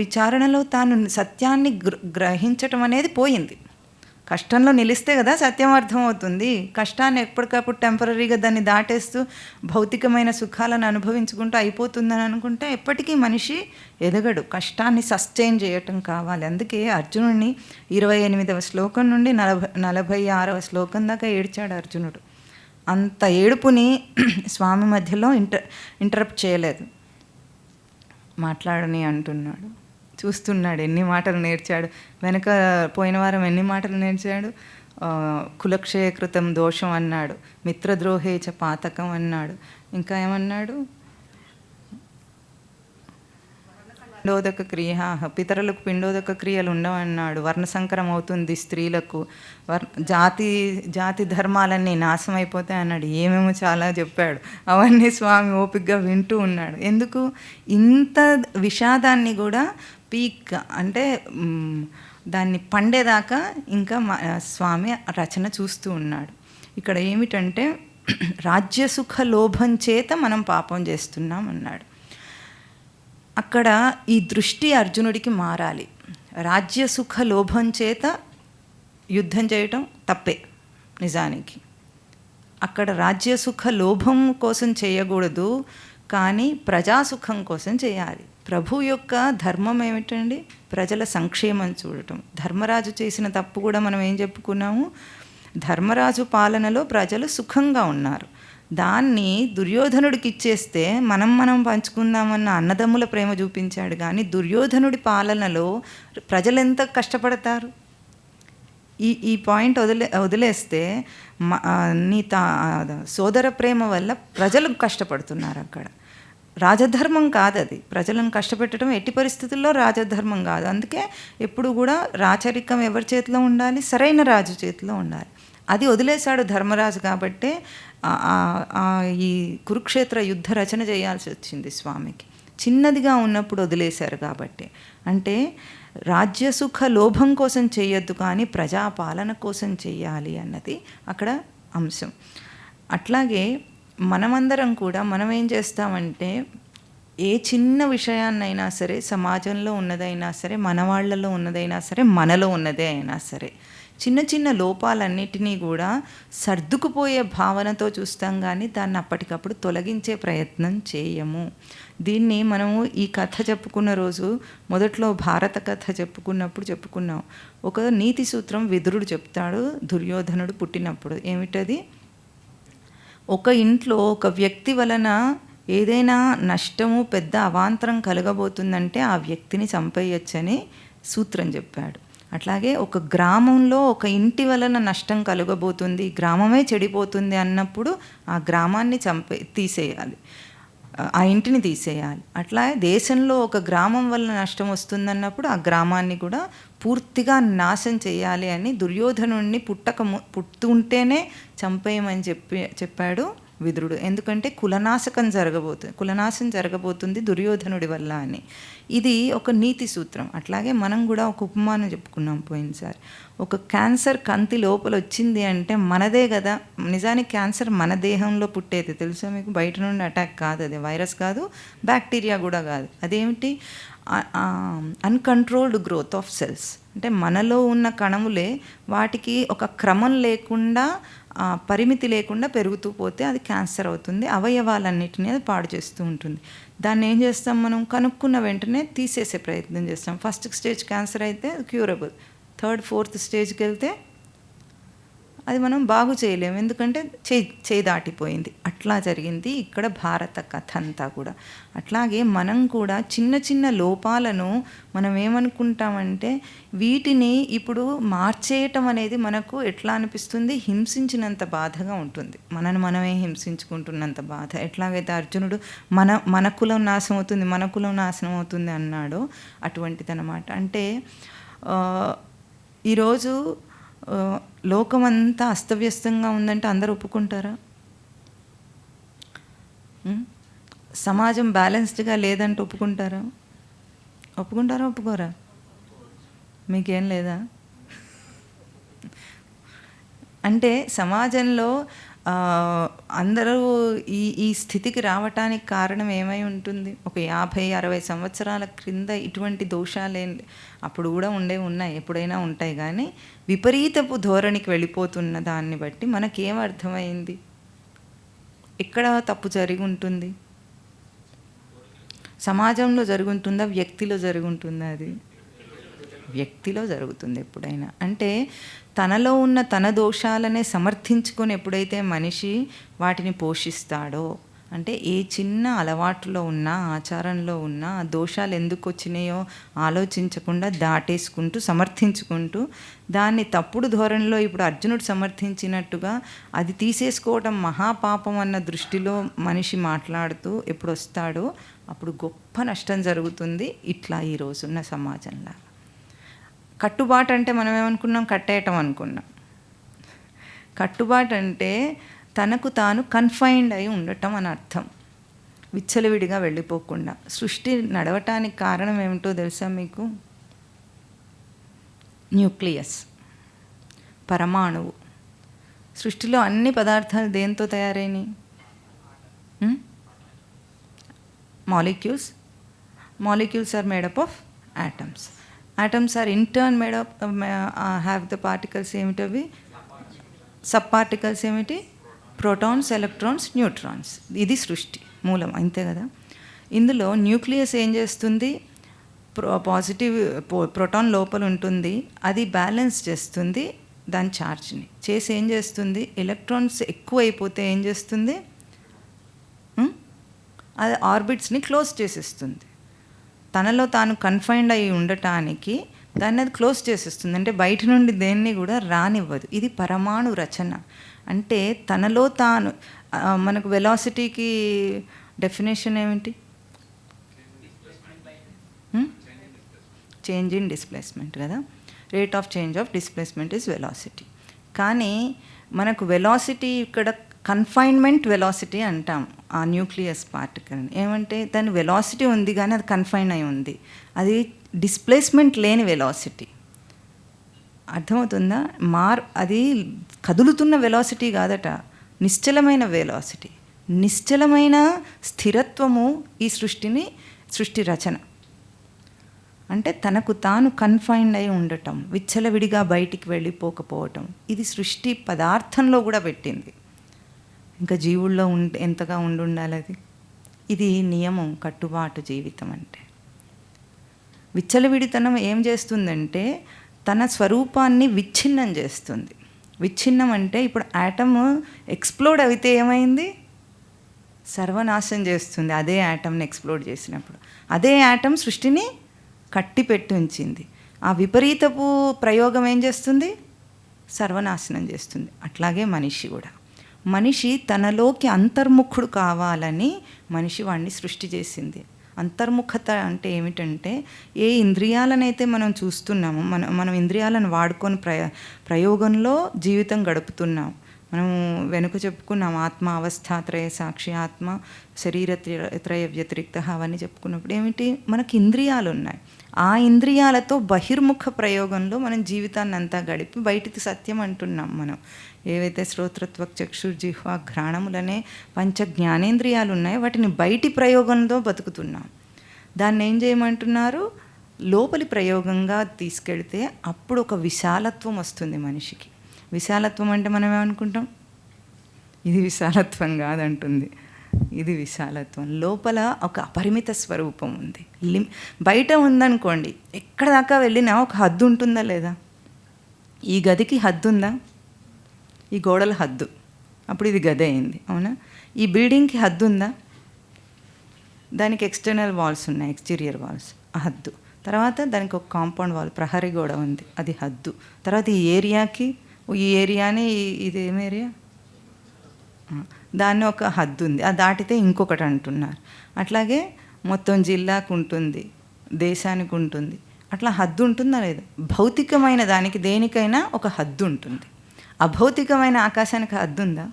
విచారణలో తాను సత్యాన్ని గ్రహించటం అనేది పోయింది. కష్టంలో నిలిస్తే కదా సత్యం అర్థమవుతుంది. కష్టాన్ని ఎప్పటికప్పుడు టెంపరీగా దాన్ని దాటేస్తూ భౌతికమైన సుఖాలను అనుభవించుకుంటూ అయిపోతుందని అనుకుంటే ఎప్పటికీ మనిషి ఎదగడు. కష్టాన్ని సస్టైన్ చేయటం కావాలి. అందుకే అర్జునుడిని 28వ శ్లోకం నుండి 46వ శ్లోకం దాకా ఏడ్చాడు అర్జునుడు. అంత ఏడుపుని స్వామి మధ్యలో ఇంటరప్ట్ చేయలేదు. మాట్లాడని అంటున్నాడు. చూస్తున్నాడు ఎన్ని మాటలు నేర్చాడు. వెనక పోయిన వారం ఎన్ని మాటలు నేర్చాడు. కులక్షయకృతం దోషం అన్నాడు, మిత్రద్రోహేచ పాతకం అన్నాడు, ఇంకా ఏమన్నాడు? పిండోదక క్రియ, పితరులకు పిండోదక క్రియలు ఉండవన్నాడు. వర్ణసంకరం అవుతుంది స్త్రీలకు, జాతి ధర్మాలన్నీ నాశనం అయిపోతాయి అన్నాడు. ఏమేమో చాలా చెప్పాడు. అవన్నీ స్వామి ఓపికగా వింటూ ఉన్నాడు. ఎందుకు? ఇంత విషాదాన్ని కూడా పీక్ అంటే దాన్ని పండేదాకా ఇంకా స్వామి రచన చూస్తూ ఉన్నాడు. ఇక్కడ ఏమిటంటే రాజ్యసుఖ లోభం చేత మనం పాపం చేస్తున్నాం అన్నాడు. అక్కడ ఈ దృష్టి అర్జునుడికి మారాలి. రాజ్యసుఖ లోభం చేత యుద్ధం చేయటం తప్పే నిజానికి. అక్కడ రాజ్యసుఖ లోభం కోసం చేయకూడదు, కానీ ప్రజాసుఖం కోసం చేయాలి. ప్రభు యొక్క ధర్మం ఏమిటండి? ప్రజల సంక్షేమం చూడటం. ధర్మరాజు చేసిన తప్పు కూడా మనం ఏం చెప్పుకున్నాము? ధర్మరాజు పాలనలో ప్రజలు సుఖంగా ఉన్నారు. దాన్ని దుర్యోధనుడికి ఇచ్చేస్తే మనం పంచుకుందామన్న అన్నదమ్ముల ప్రేమ చూపించాడు, కానీ దుర్యోధనుడి పాలనలో ప్రజలెంత కష్టపడతారు? ఈ పాయింట్ వదిలేస్తే నీ సోదర ప్రేమ వల్ల ప్రజలు కష్టపడుతున్నారు. అక్కడ రాజధర్మం కాదు అది. ప్రజలను కష్టపెట్టడం ఎట్టి పరిస్థితుల్లో రాజధర్మం కాదు. అందుకే ఎప్పుడు కూడా రాచరికం ఎవరి చేతిలో ఉండాలి? సరైన రాజు చేతిలో ఉండాలి. అది వదిలేశాడు ధర్మరాజు. కాబట్టే ఈ కురుక్షేత్ర యుద్ధ రచన చేయాల్సి వచ్చింది స్వామికి. చిన్నదిగా ఉన్నప్పుడు వదిలేశారు కాబట్టి. అంటే రాజ్యసుఖ లోభం కోసం చేయొద్దు, కానీ ప్రజాపాలన కోసం చేయాలి అన్నది అక్కడ అంశం. అట్లాగే మనమందరం కూడా మనం ఏం చేస్తామంటే, ఏ చిన్న విషయాన్నైనా సరే, సమాజంలో ఉన్నదైనా సరే, మన వాళ్ళలో ఉన్నదైనా సరే, మనలో ఉన్నదే అయినా సరే, చిన్న చిన్న లోపాలన్నిటినీ కూడా సర్దుకుపోయే భావనతో చూస్తాం, కానీ దాన్ని అప్పటికప్పుడు తొలగించే ప్రయత్నం చేయము. దీన్ని మనము ఈ కథ చెప్పుకున్న రోజు మొదట్లో భారత కథ చెప్పుకున్నాం. ఒక నీతి సూత్రం విదురుడు చెప్తాడు దుర్యోధనుడు పుట్టినప్పుడు. ఏమిటది? ఒక ఇంట్లో ఒక వ్యక్తి వలన ఏదైనా నష్టము, పెద్ద అవాంతరం కలగబోతుందంటే ఆ వ్యక్తిని చంపేయచ్చని సూత్రం చెప్పాడు. అట్లాగే ఒక గ్రామంలో ఒక ఇంటి వలన నష్టం కలగబోతుంది, గ్రామమే చెడిపోతుంది అన్నప్పుడు ఆ గ్రామాన్ని తీసేయాలి, ఆ ఇంటిని తీసేయాలి. అట్లా దేశంలో ఒక గ్రామం వల్ల నష్టం వస్తుందన్నప్పుడు ఆ గ్రామాన్ని కూడా పూర్తిగా నాశనం చేయాలి అని దుర్యోధనుడిని పుట్టుంటేనే చంపేయమని చెప్పాడు విదురుడు. ఎందుకంటే కులనాశం జరగబోతుంది దుర్యోధనుడి వల్ల అని. ఇది ఒక నీతి సూత్రం. అట్లాగే మనం కూడా ఒక ఉపమానం చెప్పుకున్నాం పోయినసారి. ఒక క్యాన్సర్ కంతి లోపల వచ్చింది అంటే మనదే కదా. నిజానికి క్యాన్సర్ మన దేహంలో పుట్టేది, తెలుసా మీకు? బయట నుండి అటాక్ కాదు అది. వైరస్ కాదు, బ్యాక్టీరియా కూడా కాదు. అదేమిటి? Uncontrolled growth of cells. అంటే మనలో ఉన్న కణములే వాటికి ఒక క్రమం లేకుండా, పరిమితి లేకుండా పెరుగుతూ పోతే అది క్యాన్సర్ అవుతుంది. అవయవాలన్నిటినీ అది పాడు చేస్తూ ఉంటుంది. దాన్ని ఏం చేస్తాం మనం? కనుక్కున్న వెంటనే తీసేసే ప్రయత్నం చేస్తాం. ఫస్ట్ స్టేజ్ క్యాన్సర్ అయితే క్యూరబుల్, 3rd, 4th స్టేజ్కి వెళ్తే అది మనం బాగు చేయలేము, ఎందుకంటే చేయి దాటిపోయింది. అట్లా జరిగింది ఇక్కడ భారత కథ అంతా కూడా. అట్లాగే మనం కూడా చిన్న చిన్న లోపాలను మనం ఏమనుకుంటామంటే, వీటిని ఇప్పుడు మార్చేయటం అనేది మనకు ఎట్లా అనిపిస్తుంది? హింసించినంత బాధగా ఉంటుంది. మనమే హింసించుకుంటున్నంత బాధ. ఎట్లాగైతే అర్జునుడు మన కులం నాశనం అవుతుంది అన్నాడో అటువంటిదన్నమాట. అంటే ఈరోజు లోకమంతా అస్తవ్యస్తంగా ఉందంటే అందరూ ఒప్పుకుంటారా? సమాజం బ్యాలెన్స్డ్గా లేదంటే ఒప్పుకుంటారా? ఒప్పుకోరా? మీకేం లేదా? అంటే సమాజంలో అందరూ ఈ స్థితికి రావటానికి కారణం ఏమై ఉంటుంది? ఒక 50-60 సంవత్సరాల క్రింద ఇటువంటి దోషాలే అప్పుడు కూడా ఉన్నాయి, ఎప్పుడైనా ఉంటాయి. కానీ విపరీతపు ధోరణికి వెళ్ళిపోతున్న దాన్ని బట్టి మనకేం అర్థమైంది? ఎక్కడ తప్పు జరిగి ఉంటుంది? సమాజంలో జరుగుతుందా? వ్యక్తిలో జరుగుతుందా? అది వ్యక్తిలో జరుగుతుంది ఎప్పుడైనా. అంటే తనలో ఉన్న తన దోషాలనే సమర్థించుకొని ఎప్పుడైతే మనిషి వాటిని పోషిస్తాడో, అంటే ఏ చిన్న అలవాటులో ఉన్నా, ఆచారంలో ఉన్నా ఆ దోషాలు ఎందుకు వచ్చినాయో ఆలోచించకుండా దాటేసుకుంటూ సమర్థించుకుంటూ దాన్ని తప్పుడు ధోరణిలో ఇప్పుడు అర్జునుడు సమర్థించినట్టుగా అది తీసేసుకోవడం మహాపాపం అన్న దృష్టిలో మనిషి మాట్లాడుతూ ఎప్పుడు వస్తాడో అప్పుడు గొప్ప నష్టం జరుగుతుంది. ఇట్లా ఈ రోజున్న సమాజంలో కట్టుబాటు అంటే మనం ఏమనుకున్నాం? కట్టేయటం అనుకున్నాం. కట్టుబాటు అంటే తనకు తాను కన్ఫైన్డ్ అయి ఉండటం అని అర్థం. విచ్చలవిడిగా వెళ్ళిపోకుండా. సృష్టి నడవటానికి కారణం ఏమిటో తెలుసా మీకు? న్యూక్లియస్, పరమాణువు. సృష్టిలో అన్ని పదార్థాలు దేంతో తయారైనవి? Molecules are made up of atoms. Atoms are in turn made up, have the particles ఏమిటవి, సబ్ పార్టికల్స్ ఏమిటి, ప్రోటాన్స్, ఎలక్ట్రాన్స్, న్యూట్రాన్స్. ఇది సృష్టి మూలం, అంతే కదా. ఇందులో న్యూక్లియస్ ఏం చేస్తుంది, పాజిటివ్ ప్రోటాన్ లోపల ఉంటుంది, అది బ్యాలెన్స్ చేస్తుంది దాని ఛార్జ్ని చేసి ఏం చేస్తుంది, ఎలక్ట్రాన్స్ ఎక్కువ అయిపోతే ఏం చేస్తుంది, అది ఆర్బిట్స్ని క్లోజ్ చేసేస్తుంది. తనలో తాను కన్ఫైన్డ్ అయి ఉండటానికి దాన్ని అది క్లోజ్ చేసేస్తుంది. అంటే బయట నుండి దేన్ని కూడా రానివ్వదు. ఇది పరమాణు రచన. అంటే తనలో తాను, మనకు వెలాసిటీకి డెఫినేషన్ ఏమిటి, చేంజ్ ఇన్ డిస్ప్లేస్మెంట్ కదా. Rate of change of displacement is velocity. కానీ మనకు వెలాసిటీ ఇక్కడ కన్ఫైన్మెంట్ వెలాసిటీ అంటాం ఆ న్యూక్లియస్ పార్టికల్ని. ఏమంటే దాని వెలాసిటీ ఉంది కానీ అది కన్ఫైన్ అయి ఉంది, అది డిస్ప్లేస్మెంట్ లేని వెలాసిటీ. అర్థమవుతుందా? అది కదులుతున్న వెలాసిటీ కాదట, నిశ్చలమైన వెలాసిటీ. నిశ్చలమైన స్థిరత్వము ఈ సృష్టి రచన. అంటే తనకు తాను కన్ఫైన్డ్ అయి ఉండటం, విచ్చలవిడిగా బయటికి వెళ్ళిపోకపోవటం, ఇది సృష్టి పదార్థంలో కూడా పెట్టింది. ఇంకా జీవుల్లో ఎంతగా ఉండాలి అది. ఇది నియమం, కట్టుబాటు జీవితం. అంటే విచ్చలవిడితనం ఏం చేస్తుందంటే తన స్వరూపాన్ని విచ్ఛిన్నం చేస్తుంది. విచ్ఛిన్నం అంటే ఇప్పుడు యాటమ్ ఎక్స్ప్లోడ్ అయితే ఏమైంది, సర్వనాశం చేస్తుంది. అదే యాటమ్ని ఎక్స్ప్లోడ్ చేసినప్పుడు అదే యాటమ్ సృష్టిని కట్టిపెట్టి ఉంచింది. ఆ విపరీతపు ప్రయోగం ఏం చేస్తుంది, సర్వనాశనం చేస్తుంది. అట్లాగే మనిషి కూడా, మనిషి తనలోకి అంతర్ముఖుడు కావాలని మనిషి వాడిని సృష్టి చేసింది. అంతర్ముఖత అంటే ఏమిటంటే, ఏ ఇంద్రియాలనైతే మనం చూస్తున్నామో, మనం ఇంద్రియాలను వాడుకొని ప్రయోగంలో జీవితం గడుపుతున్నాం. మనం వెనుక చెప్పుకున్నాం, ఆత్మ అవస్థాత్రయ సాక్షి, ఆత్మ శరీరత్రయ వ్యతిరిక్త అవన్నీ చెప్పుకున్నప్పుడు ఏమిటి, మనకి ఇంద్రియాలు ఉన్నాయి. ఆ ఇంద్రియాలతో బహిర్ముఖ ప్రయోగంలో మనం జీవితాన్ని అంతా గడిపి బయటికి సత్యం అంటున్నాం. మనం ఏవైతే శ్రోత్రత్వ చక్షుర్జిహ్వ ఘ్రాణములనే పంచ జ్ఞానేంద్రియాలు ఉన్నాయో వాటిని బయటి ప్రయోగంలో బతుకుతున్నాం. దాన్ని ఏం చేయమంటున్నారు, లోపలి ప్రయోగంగా తీసుకెళ్తే అప్పుడు ఒక విశాలత్వం వస్తుంది మనిషికి. విశాలత్వం అంటే మనం ఏమనుకుంటాం, ఇది విశాలత్వం కాదంటుంది, ఇది విశాలత్వం. లోపల ఒక అపరిమిత స్వరూపం ఉంది. బయట ఉందనుకోండి, ఎక్కడ దాకా వెళ్ళినా ఒక హద్దు ఉంటుందా లేదా? ఈ గదికి హద్దు ఉందా? ఈ గోడల హద్దు, అప్పుడు ఇది గది అయింది, అవునా? ఈ బిల్డింగ్కి హద్దు ఉందా? దానికి ఎక్స్టర్నల్ వాల్స్ ఉన్నాయి, ఎక్స్టీరియర్ వాల్స్, ఆ హద్దు. తర్వాత దానికి ఒక కాంపౌండ్ వాల్, ప్రహరీ గోడ ఉంది, అది హద్దు. తర్వాత ఈ ఏరియాకి, ఈ ఏరియాని, ఇది ఏం ఏరియా, దాన్ని ఒక హద్దు ఉంది, అది దాటితే ఇంకొకటి అంటున్నారు. అట్లాగే మొత్తం జిల్లాకు ఉంటుంది, దేశానికి ఉంటుంది, అట్లా హద్దు ఉంటుందా లేదా? భౌతికమైన దానికి దేనికైనా ఒక హద్దు ఉంటుంది. అభౌతికమైన ఆకాశానికి హద్దు ఉందా?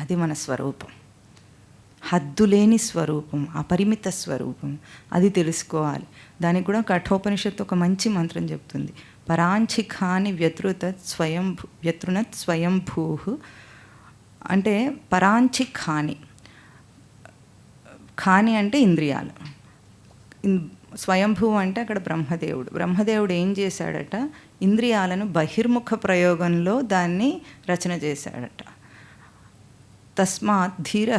అది మన స్వరూపం, హద్దులేని స్వరూపం, అపరిమిత స్వరూపం. అది తెలుసుకోవాలి. దానికి కూడా కఠోపనిషత్తు ఒక మంచి మంత్రం చెప్తుంది, పరాంచిఖాని వ్యతృణత్ స్వయంభూ. అంటే పరాంచిఖాని, ఖాని అంటే ఇంద్రియాలు, స్వయంభూ అంటే అక్కడ బ్రహ్మదేవుడు. బ్రహ్మదేవుడు ఏం చేశాడట, ఇంద్రియాలను బహిర్ముఖ ప్రయోగంలో దాన్ని రచన చేశాడట. తస్మాత్ ధీర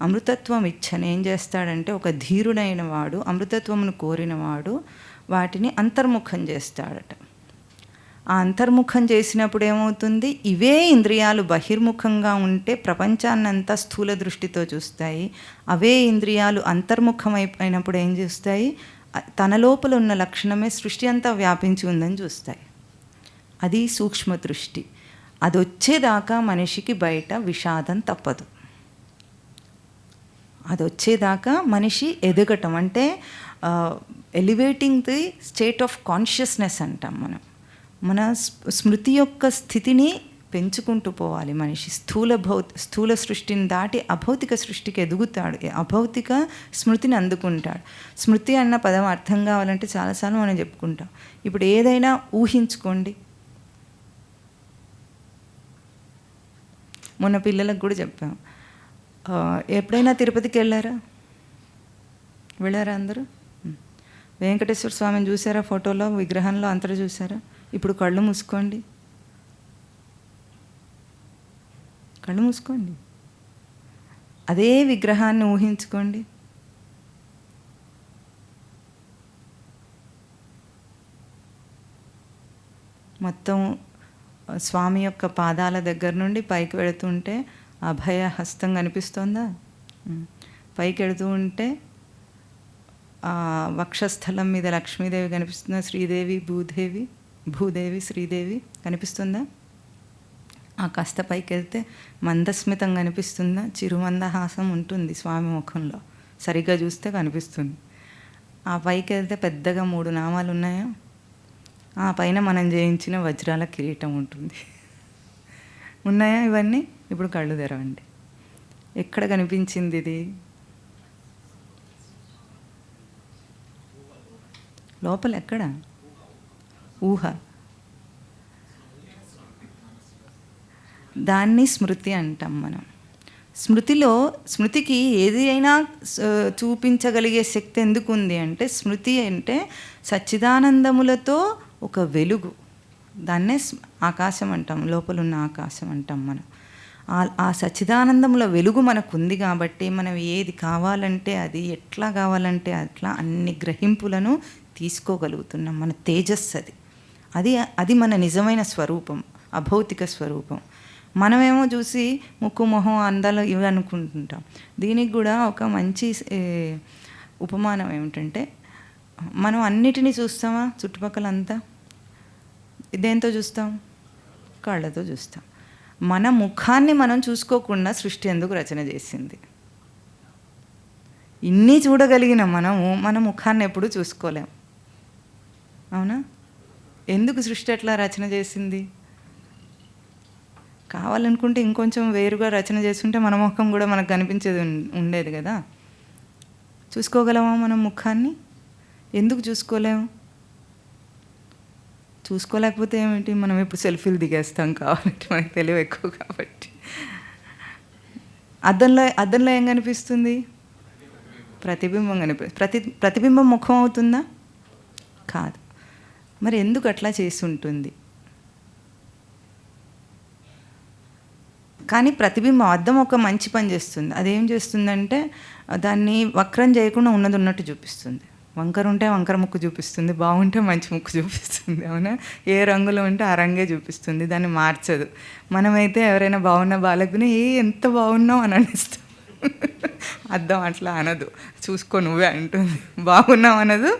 అమృతత్వం ఇచ్చని ఏం చేస్తాడంటే, ఒక ధీరుడైన వాడు, అమృతత్వమును కోరినవాడు వాటిని అంతర్ముఖం చేస్తాడట. ఆ అంతర్ముఖం చేసినప్పుడు ఏమవుతుంది, ఇవే ఇంద్రియాలు బహిర్ముఖంగా ఉంటే ప్రపంచాన్నంతా స్థూల దృష్టితో చూస్తాయి. అవే ఇంద్రియాలు అంతర్ముఖం అయిపోయినప్పుడు ఏం చూస్తాయి, తన లోపల ఉన్న లక్షణమే సృష్టి అంతా వ్యాపించి ఉందని చూస్తాయి. అది సూక్ష్మ దృష్టి. అది వచ్చేదాకా మనిషికి బయట విషాదం తప్పదు. అది వచ్చేదాకా మనిషి ఎదగటం అంటే elevating the state of consciousness అంటాం మనం. మన స్మృతి యొక్క స్థితిని పెంచుకుంటూ పోవాలి మనిషి. స్థూల సృష్టిని దాటి అభౌతిక సృష్టికి ఎదుగుతాడు, అభౌతిక స్మృతిని అందుకుంటాడు. స్మృతి అన్న పదం అర్థం కావాలంటే చాలాసార్లు మనం చెప్పుకుంటాం. ఇప్పుడు ఏదైనా ఊహించుకోండి, మొన్న పిల్లలకు కూడా చెప్పాం, ఎప్పుడైనా తిరుపతికి వెళ్ళారా అందరూ? వెంకటేశ్వర స్వామిని చూసారా ఫోటోలో, విగ్రహంలో అంతటా చూసారా? ఇప్పుడు కళ్ళు మూసుకోండి, కళ్ళు మూసుకోండి, అదే విగ్రహాన్ని ఊహించుకోండి. మొత్తం స్వామి యొక్క పాదాల దగ్గర నుండి పైకి వెళుతుంటే అభయ హస్తం కనిపిస్తోందా? పైకి వెళుతూ ఉంటే వక్షస్థలం మీద లక్ష్మీదేవి కనిపిస్తుందా? శ్రీదేవి భూదేవి శ్రీదేవి కనిపిస్తుందా? కాస్త పైకి వెళ్తే మందస్మితం కనిపిస్తుందా? చిరుమందహాసం ఉంటుంది స్వామి ముఖంలో, సరిగ్గా చూస్తే కనిపిస్తుంది. ఆ పైకి వెళ్తే పెద్దగా 3 నామాలు ఉన్నాయా? ఆ పైన మనం చేయించిన వజ్రాల కిరీటం ఉంటుంది. ఉన్నాయా ఇవన్నీ? ఇప్పుడు కళ్ళు తెరవండి. ఎక్కడ కనిపించింది ఇది? లోపల ఎక్కడ? ఊహ. దాన్ని స్మృతి అంటాం మనం. స్మృతికి ఏది అయినా చూపించగలిగే శక్తి ఎందుకు ఉంది అంటే, స్మృతి అంటే సచ్చిదానందములతో ఒక వెలుగు, దాన్నే ఆకాశం అంటాం, లోపలున్న ఆకాశం అంటాం మనం. ఆ సచ్చిదానందముల వెలుగు మనకు ఉంది కాబట్టి మనం ఏది కావాలంటే అది, ఎట్లా కావాలంటే అట్లా అన్ని గ్రహింపులను తీసుకోగలుగుతున్నాం. మన తేజస్సు అది మన నిజమైన స్వరూపం, అభౌతిక స్వరూపం. మనమేమో చూసి ముక్కు మొహం అందాలు ఇవి అనుకుంటుంటాం. దీనికి కూడా ఒక మంచి ఉపమానం ఏమిటంటే, మనం అన్నిటినీ చూస్తామా? చుట్టుపక్కల అంతా దేంతో చూస్తాం? కళ్ళతో చూస్తాం. మన ముఖాన్ని మనం చూసుకోకుండా సృష్టి ఎందుకు రచన చేసింది? ఇన్ని చూడగలిగిన మనము మన ముఖాన్ని ఎప్పుడూ చూసుకోలేం, అవునా? ఎందుకు సృష్టి అట్లా రచన చేసింది? కావాలనుకుంటే ఇంకొంచెం వేరుగా రచన చేస్తుంటే మన ముఖం కూడా మనకు కనిపించేది ఉండేది కదా. చూసుకోగలమా మనం ముఖాన్ని? ఎందుకు చూసుకోలేము? చూసుకోలేకపోతే ఏమిటి? మనం ఇప్పుడు సెల్ఫీలు దిగేస్తాం కావాలంటే, మనకు తెలివి ఎక్కువ కాబట్టి. అద్దంలో ఏం కనిపిస్తుంది? ప్రతిబింబం కనిపిస్తుంది. ప్రతిబింబం ముఖం అవుతుందా? కాదు. మరి ఎందుకు అట్లా చేసి ఉంటుంది? కానీ ప్రతిబింబం, అద్దం ఒక మంచి పని చేస్తుంది. అదేం చేస్తుందంటే దాన్ని వక్రం చేయకుండా ఉన్నది ఉన్నట్టు చూపిస్తుంది. వంకర ఉంటే వంకర ముక్కు చూపిస్తుంది, బాగుంటే మంచి ముక్కు చూపిస్తుంది, అవునా? ఏ రంగులో ఉంటే ఆ రంగే చూపిస్తుంది, దాన్ని మార్చదు. మనమైతే ఎవరైనా బాగున్నా బాగాలేకపోయినా ఎంత బాగున్నావు అని అనిస్తాం. అద్దం అట్లా అనదు, చూసుకో నువ్వే అంటుంది. బాగున్నావు అనదు,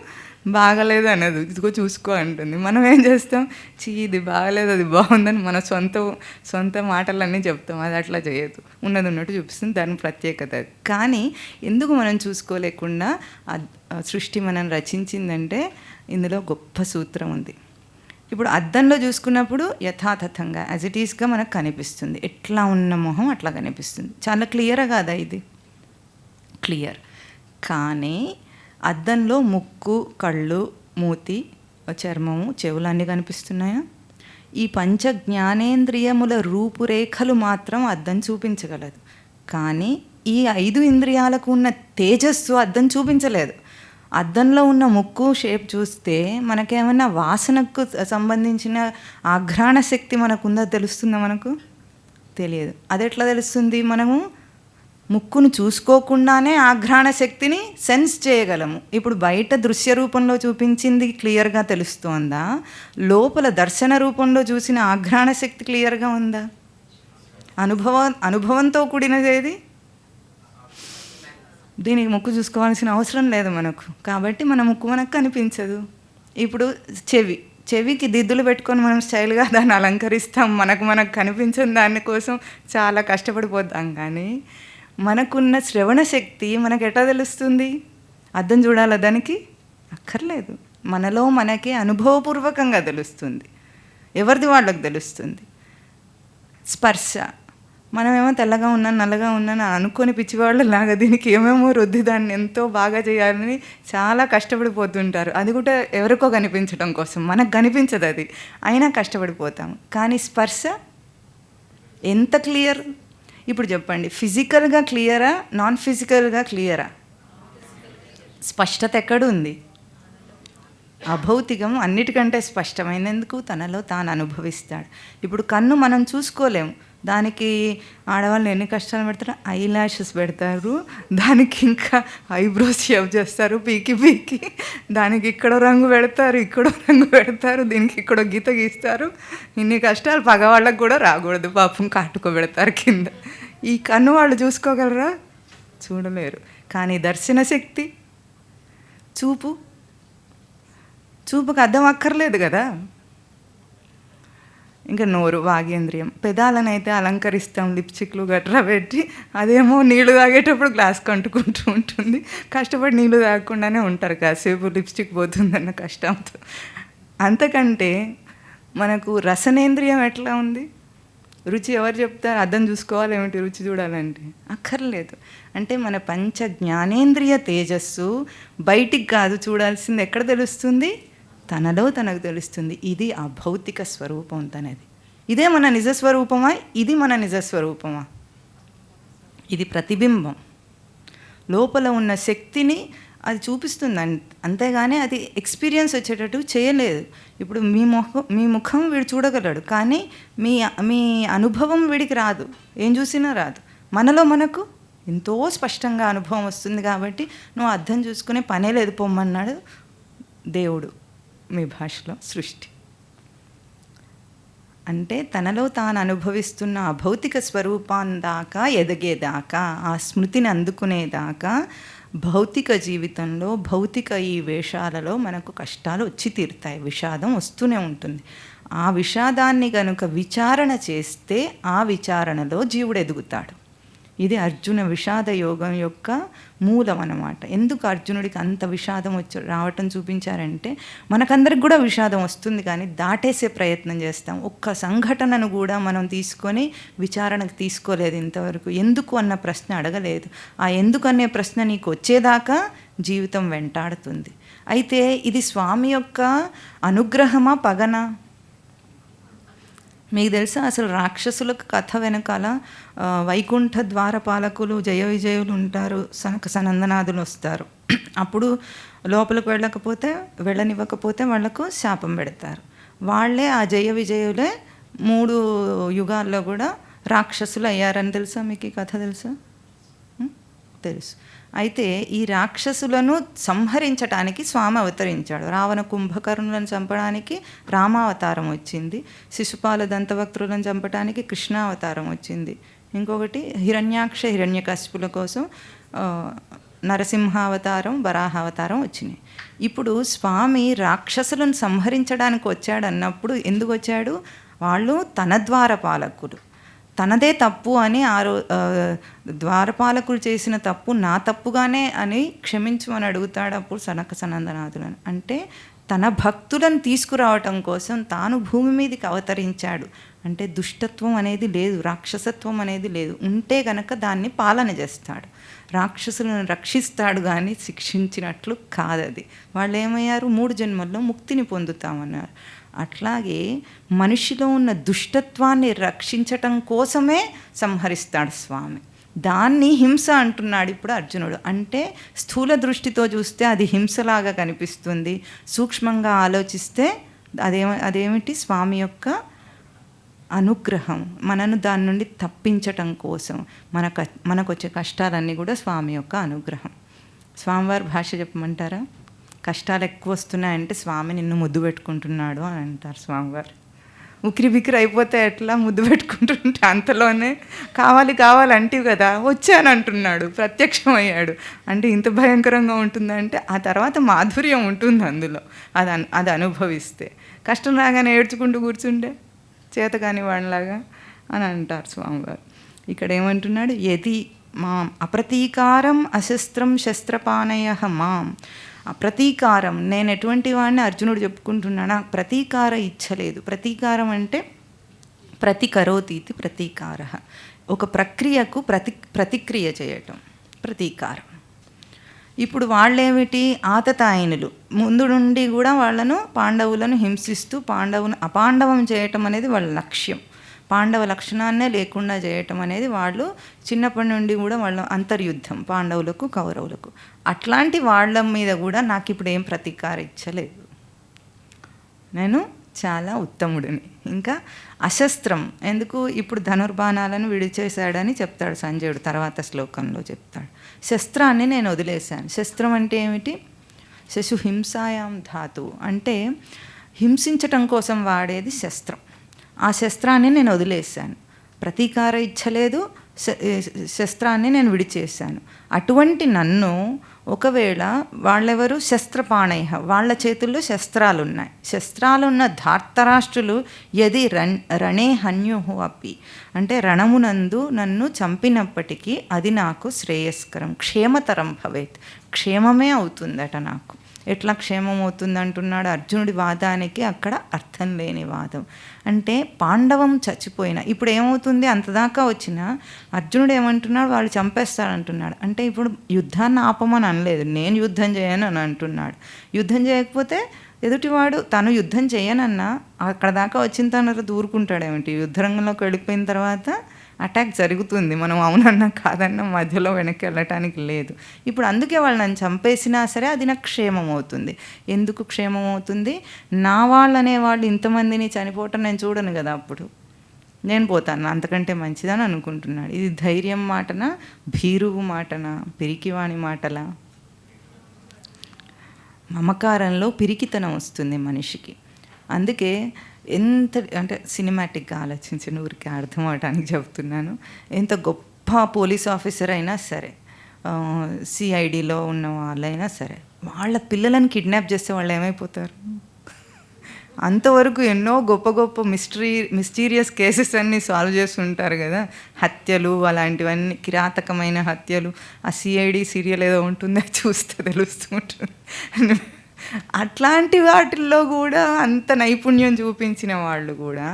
బాగలేదు అనదు, ఇదిగో చూసుకో అంటుంది. మనం ఏం చేస్తాం? ఇది బాగలేదు, అది బాగుందని మన సొంత మాటలన్నీ చెప్తాం. అది అట్లా చేయదు, ఉన్నది ఉన్నట్టు చూపిస్తుంది, దాని ప్రత్యేకత అది. కానీ ఎందుకు మనం చూసుకోలేకుండా సృష్టి మనం రచించిందంటే ఇందులో గొప్ప సూత్రం ఉంది. ఇప్పుడు అద్దంలో చూసుకున్నప్పుడు యథాతథంగా యాజ్ ఇట్ ఈస్గా మనకు కనిపిస్తుంది. ఎట్లా ఉన్న మొహం అట్లా కనిపిస్తుంది. చాలా క్లియరా కాదా? ఇది క్లియర్. కానీ అద్దంలో ముక్కు, కళ్ళు, మూతి, చర్మము, చెవులు అన్నీ కనిపిస్తున్నాయా? ఈ పంచ జ్ఞానేంద్రియముల రూపురేఖలు మాత్రం అద్దం చూపించగలదు. కానీ ఈ 5 ఇంద్రియాలకు ఉన్న తేజస్సు అద్దం చూపించలేదు. అద్దంలో ఉన్న ముక్కు షేప్ చూస్తే మనకేమన్నా వాసనకు సంబంధించిన ఆఘ్రాణ శక్తి మనకుందా తెలుస్తుందా? మనకు తెలియదు. అది ఎట్లా తెలుస్తుంది? మనము ముక్కును చూసుకోకుండానే ఆఘ్రాణ శక్తిని సెన్స్ చేయగలము. ఇప్పుడు బయట దృశ్య రూపంలో చూపించింది క్లియర్గా తెలుస్తోందా? లోపల దర్శన రూపంలో చూసిన ఆఘ్రాణ శక్తి క్లియర్గా ఉందా? అనుభవంతో కూడినదేది? దీనికి ముక్కు చూసుకోవాల్సిన అవసరం లేదు మనకు, కాబట్టి మన ముక్కు మనకు కనిపించదు. ఇప్పుడు చెవికి దిద్దులు పెట్టుకొని మనం స్టైల్గా దాన్ని అలంకరిస్తాం, మనకు కనిపించని దానికోసం చాలా కష్టపడిపోతాం. కానీ మనకున్న శ్రవణ శక్తి మనకు ఎట్లా తెలుస్తుంది? అద్దం చూడాలా దానికి? అక్కర్లేదు. మనలో మనకే అనుభవపూర్వకంగా తెలుస్తుంది. ఎవరిది వాళ్ళకి తెలుస్తుంది. స్పర్శ, మనమేమో తెల్లగా ఉన్నాను నల్లగా ఉన్నాను అనుకొని పిచ్చివాళ్ళలాగా దీనికి ఏమేమో రుద్ది దాన్ని ఎంతో బాగా చేయాలని చాలా కష్టపడిపోతుంటారు. అది కూడా ఎవరికో కనిపించడం కోసం, మనకు కనిపించదు అది, అయినా కష్టపడిపోతాము. కానీ స్పర్శ ఎంత క్లియర్! ఇప్పుడు చెప్పండి, ఫిజికల్గా క్లియరా, నాన్ ఫిజికల్గా క్లియరా? స్పష్టత ఎక్కడుంది? అభౌతికం అన్నిటికంటే స్పష్టమైనందుకు తనలో తాను అనుభవిస్తాడు. ఇప్పుడు కన్ను మనం చూసుకోలేము, దానికి ఆడవాళ్ళు ఎన్ని కష్టాలు పెడతారు, ఐ ల్యాషెస్ పెడతారు, దానికి ఇంకా ఐబ్రోస్ షేవ్ చేస్తారు పీకి, దానికి ఇక్కడ రంగు పెడతారు, ఇక్కడ రంగు పెడతారు, దీనికి ఇక్కడ గీత గీస్తారు. ఇన్ని కష్టాలు పగవాళ్ళకు కూడా రాకూడదు, పాపం కాటుకోబెడతారు కింద. ఈ కన్ను వాళ్ళు చూసుకోగలరా? చూడలేరు. కానీ దర్శన శక్తి, చూపుకు అర్థం అక్కర్లేదు కదా. ఇంకా నోరు, వాగేంద్రియం, పెదాలనైతే అలంకరిస్తాం లిప్స్టిక్లు గట్రా పెట్టి, అదేమో నీళ్లు తాగేటప్పుడు గ్లాస్ కంటుకుంటూ ఉంటుంది. కష్టపడి నీళ్లు తాగకుండానే ఉంటారు, కాసేపు లిప్స్టిక్ పోతుందన్న కష్టంతో. అంతకంటే మనకు రసనేంద్రియం ఎట్లా ఉంది? రుచి ఎవరు చెప్తారు? అర్థం చూసుకోవాలి ఏమిటి రుచి చూడాలంటే? అక్కర్లేదు. అంటే మన పంచ జ్ఞానేంద్రియ తేజస్సు బయటికి కాదు చూడాల్సింది, ఎక్కడ తెలుస్తుంది? తనలో తనకు తెలుస్తుంది. ఇది అభౌతిక స్వరూపం తనది. ఇదే మన నిజస్వరూపమా? ఇది మన నిజస్వరూపమా? ఇది ప్రతిబింబం. లోపల ఉన్న శక్తిని అది చూపిస్తుంది, అంతేగాని అది ఎక్స్పీరియన్స్ వచ్చేటట్టు చేయలేదు. ఇప్పుడు మీ ముఖం వీడు చూడగలడు, కానీ మీ అనుభవం వీడికి రాదు, ఏం చూసినా రాదు. మనకు ఎంతో స్పష్టంగా అనుభవం వస్తుంది. కాబట్టి నువ్వు అర్థం చూసుకునే పనే లేదు, పొమ్మన్నాడు దేవుడు, మీ భాషలో సృష్టి. అంటే తనలో తాను అనుభవిస్తున్న అభౌతిక స్వరూపాన్ని దాకా ఎదిగేదాకా, ఆ స్మృతిని అందుకునేదాకా భౌతిక జీవితంలో, భౌతిక ఈ వేషాలలో మనకు కష్టాలు వచ్చి తీరుతాయి, విషాదం వస్తూనే ఉంటుంది. ఆ విషాదాన్ని కనుక విచారణ చేస్తే ఆ విచారణలో జీవుడు ఎదుగుతాడు. ఇది అర్జున విషాద యోగం యొక్క మూలం అన్నమాట. ఎందుకు అర్జునుడికి అంత విషాదం రావటం చూపించారంటే, మనకందరికి కూడా విషాదం వస్తుంది, కానీ దాటేసే ప్రయత్నం చేస్తాం. ఒక్క సంఘటనను కూడా మనం తీసుకొని విచారణకు తీసుకోలేదు ఇంతవరకు. ఎందుకు అన్న ప్రశ్న అడగలేదు. ఆ ఎందుకు అనే ప్రశ్న నీకు వచ్చేదాకా జీవితం వెంటాడుతుంది. అయితే ఇది స్వామి యొక్క అనుగ్రహమా, పగనా? మీకు తెలుసా అసలు రాక్షసులకు కథ వెనకాల వైకుంఠ ద్వారపాలకులు, జయ విజయులు ఉంటారు, సనక సనందనాదులు వస్తారు. అప్పుడు లోపలికి వెళ్ళనివ్వకపోతే వాళ్లకు శాపం పెడతారు. వాళ్ళే ఆ జయ విజయులే 3 యుగాల్లో కూడా రాక్షసులు అయ్యారని తెలుసా? మీకు ఈ కథ తెలుసా? తెలుసు. అయితే ఈ రాక్షసులను సంహరించటానికి స్వామి అవతరించాడు. రావణ కుంభకర్ణులను చంపడానికి రామావతారం వచ్చింది, శిశుపాల దంతవక్త్రులను చంపడానికి కృష్ణావతారం వచ్చింది, ఇంకొకటి హిరణ్యాక్ష హిరణ్యకశిపుల కోసం నరసింహావతారం, వరాహావతారం వచ్చినాయి. ఇప్పుడు స్వామి రాక్షసులను సంహరించడానికి వచ్చాడన్నప్పుడు ఎందుకు వచ్చాడు? వాళ్ళు తన ద్వారపాలకులు, తనదే తప్పు అని ద్వారపాలకులు చేసిన తప్పు నా తప్పుగానే అని క్షమించమని అడుగుతాడు అప్పుడు సనక సనందనాథులను. అంటే తన భక్తులను తీసుకురావటం కోసం తాను భూమి మీదకి అవతరించాడు. అంటే దుష్టత్వం అనేది లేదు, రాక్షసత్వం అనేది లేదు. ఉంటే గనక దాన్ని పాలన చేస్తాడు, రాక్షసులను రక్షిస్తాడు, కానీ శిక్షించినట్లు కాదది. వాళ్ళు ఏమయ్యారు? 3 జన్మల్లో ముక్తిని పొందుతామన్నారు. అట్లాగే మనిషిలో ఉన్న దుష్టత్వాన్ని రక్షించటం కోసమే సంహరిస్తాడు స్వామి. దాన్ని హింస అంటున్నాడు ఇప్పుడు అర్జునుడు. అంటే స్థూల దృష్టితో చూస్తే అది హింసలాగా కనిపిస్తుంది, సూక్ష్మంగా ఆలోచిస్తే అదేమిటి? స్వామి యొక్క అనుగ్రహం, మనను దాని నుండి తప్పించటం కోసం. మనకు వచ్చే కష్టాలన్నీ కూడా స్వామి యొక్క అనుగ్రహం. స్వామివారి భాష చెప్పమంటారా? కష్టాలు ఎక్కువ వస్తున్నాయంటే స్వామి నిన్ను ముద్దు పెట్టుకుంటున్నాడు అని అంటారు స్వామివారు. ఉక్కిరి బిక్కిరి అయిపోతే ఎట్లా ముద్దు పెట్టుకుంటుంటే అంతలోనే కావాలి అంటివి కదా, వచ్చాను అంటున్నాడు, ప్రత్యక్షమయ్యాడు. అంటే ఇంత భయంకరంగా ఉంటుందంటే ఆ తర్వాత మాధుర్యం ఉంటుంది అందులో, అది అనుభవిస్తే. కష్టం రాగానే ఏడ్చుకుంటూ కూర్చుంటే చేతకాని వాడిలాగా అని అంటారు స్వామివారు. ఇక్కడ ఏమంటున్నాడు? యది మాం అప్రతీకారం అశస్త్రం శస్త్రపానయ మాం. ప్రతీకారం, నేను ఎటువంటి వాడిని అర్జునుడు చెప్పుకుంటున్నాడు. ప్రతీకార ఇచ్చలేదు. ప్రతీకారం అంటే ప్రతికరోతీతి ప్రతీకార, ఒక ప్రక్రియకు ప్రతిక్రియ చేయటం ప్రతీకారం. ఇప్పుడు వాళ్ళేమిటి? ఆతతాయినులు. ముందు నుండి కూడా వాళ్ళను, పాండవులను హింసిస్తూ అపాండవం చేయటం అనేది వాళ్ళ లక్ష్యం. పాండవ లక్షణాన్నే లేకుండా చేయటం అనేది వాళ్ళు చిన్నప్పటి నుండి కూడా వాళ్ళ అంతర్యుద్ధం పాండవులకు కౌరవులకు. అట్లాంటి వాళ్ళ మీద కూడా నాకు ఇప్పుడు ఏం ప్రతీకారం ఇచ్చలేదు. నేను చాలా ఉత్తముడిని. ఇంకా అశస్త్రం, ఎందుకు ఇప్పుడు ధనుర్బాణాలను విడిచేశాడని చెప్తాడు సంజయుడు, తర్వాత శ్లోకంలో చెప్తాడు. శస్త్రాన్ని నేను వదిలేశాను. శస్త్రం అంటే ఏమిటి? శశు హింసాయాం ధాతు అంటే హింసించటం కోసం వాడేది శస్త్రం. ఆ శస్త్రాన్ని నేను వదిలేశాను. ప్రతీకార ఇచ్చలేదు, శస్త్రాన్ని నేను విడిచేశాను. అటువంటి నన్ను ఒకవేళ వాళ్ళెవరు శస్త్రపాణయ, వాళ్ళ చేతుల్లో శస్త్రాలు ఉన్నాయి, శస్త్రాలున్న ధార్తరాష్ట్రులు యది రణే హన్యుహు అపి అంటే రణమునందు నన్ను చంపినప్పటికీ అది నాకు శ్రేయస్కరం, క్షేమతరం భవేత్, క్షేమమే అవుతుందట నాకు. ఎట్లా క్షేమం అవుతుంది అంటున్నాడు? అర్జునుడి వాదానికి అక్కడ అర్థం లేని వాదం. అంటే పాండవం చచ్చిపోయినా ఇప్పుడు ఏమవుతుంది? అంతదాకా వచ్చిన అర్జునుడు ఏమంటున్నాడు? వాళ్ళు చంపేస్తాడంటున్నాడు. అంటే ఇప్పుడు యుద్ధాన్ని ఆపమని అనలేదు, నేను యుద్ధం చేయను అని అంటున్నాడు. యుద్ధం చేయకపోతే ఎదుటివాడు తను యుద్ధం చేయనన్నా అక్కడ దాకా వచ్చిన తర్వాత దూరుకుంటాడేమిటి? యుద్ధరంగంలోకి వెళ్ళిపోయిన తర్వాత అటాక్ జరుగుతుంది, మనం అవునన్నా కాదన్నా మధ్యలో వెనక్కి వెళ్ళటానికి లేదు. ఇప్పుడు అందుకే వాళ్ళు నన్ను చంపేసినా సరే అది నాకు క్షేమం అవుతుంది. ఎందుకు క్షేమం అవుతుంది? నా వాళ్ళు అనేవాళ్ళు ఇంతమందిని చనిపోవటం నేను చూడను కదా, అప్పుడు నేను పోతాను, అంతకంటే మంచిదని అనుకుంటున్నాడు. ఇది ధైర్యం మాటనా, భీరువు మాటనా, పిరికివాణి మాటలా? మమకారంలో పిరికితనం వస్తుంది మనిషికి. అందుకే ఎంత అంటే సినిమాటిక్గా ఆలోచించిన ఊరికి అర్థం అవడానికి చెప్తున్నాను. ఎంత గొప్ప పోలీస్ ఆఫీసర్ అయినా సరే, సిఐడిలో ఉన్న వాళ్ళైనా సరే, వాళ్ళ పిల్లలను కిడ్నాప్ చేస్తే వాళ్ళు ఏమైపోతారు? అంతవరకు ఎన్నో గొప్ప గొప్ప మిస్టీరియస్ కేసెస్ అన్నీ సాల్వ్ చేస్తుంటారు కదా, హత్యలు అలాంటివన్నీ, కిరాతకమైన హత్యలు. ఆ సిఐడి సీరియల్ ఏదో ఉంటుందో చూస్తే తెలుస్తూ ఉంటుంది. అట్లాంటి వాటిల్లో కూడా అంత నైపుణ్యం చూపించిన వాళ్ళు కూడా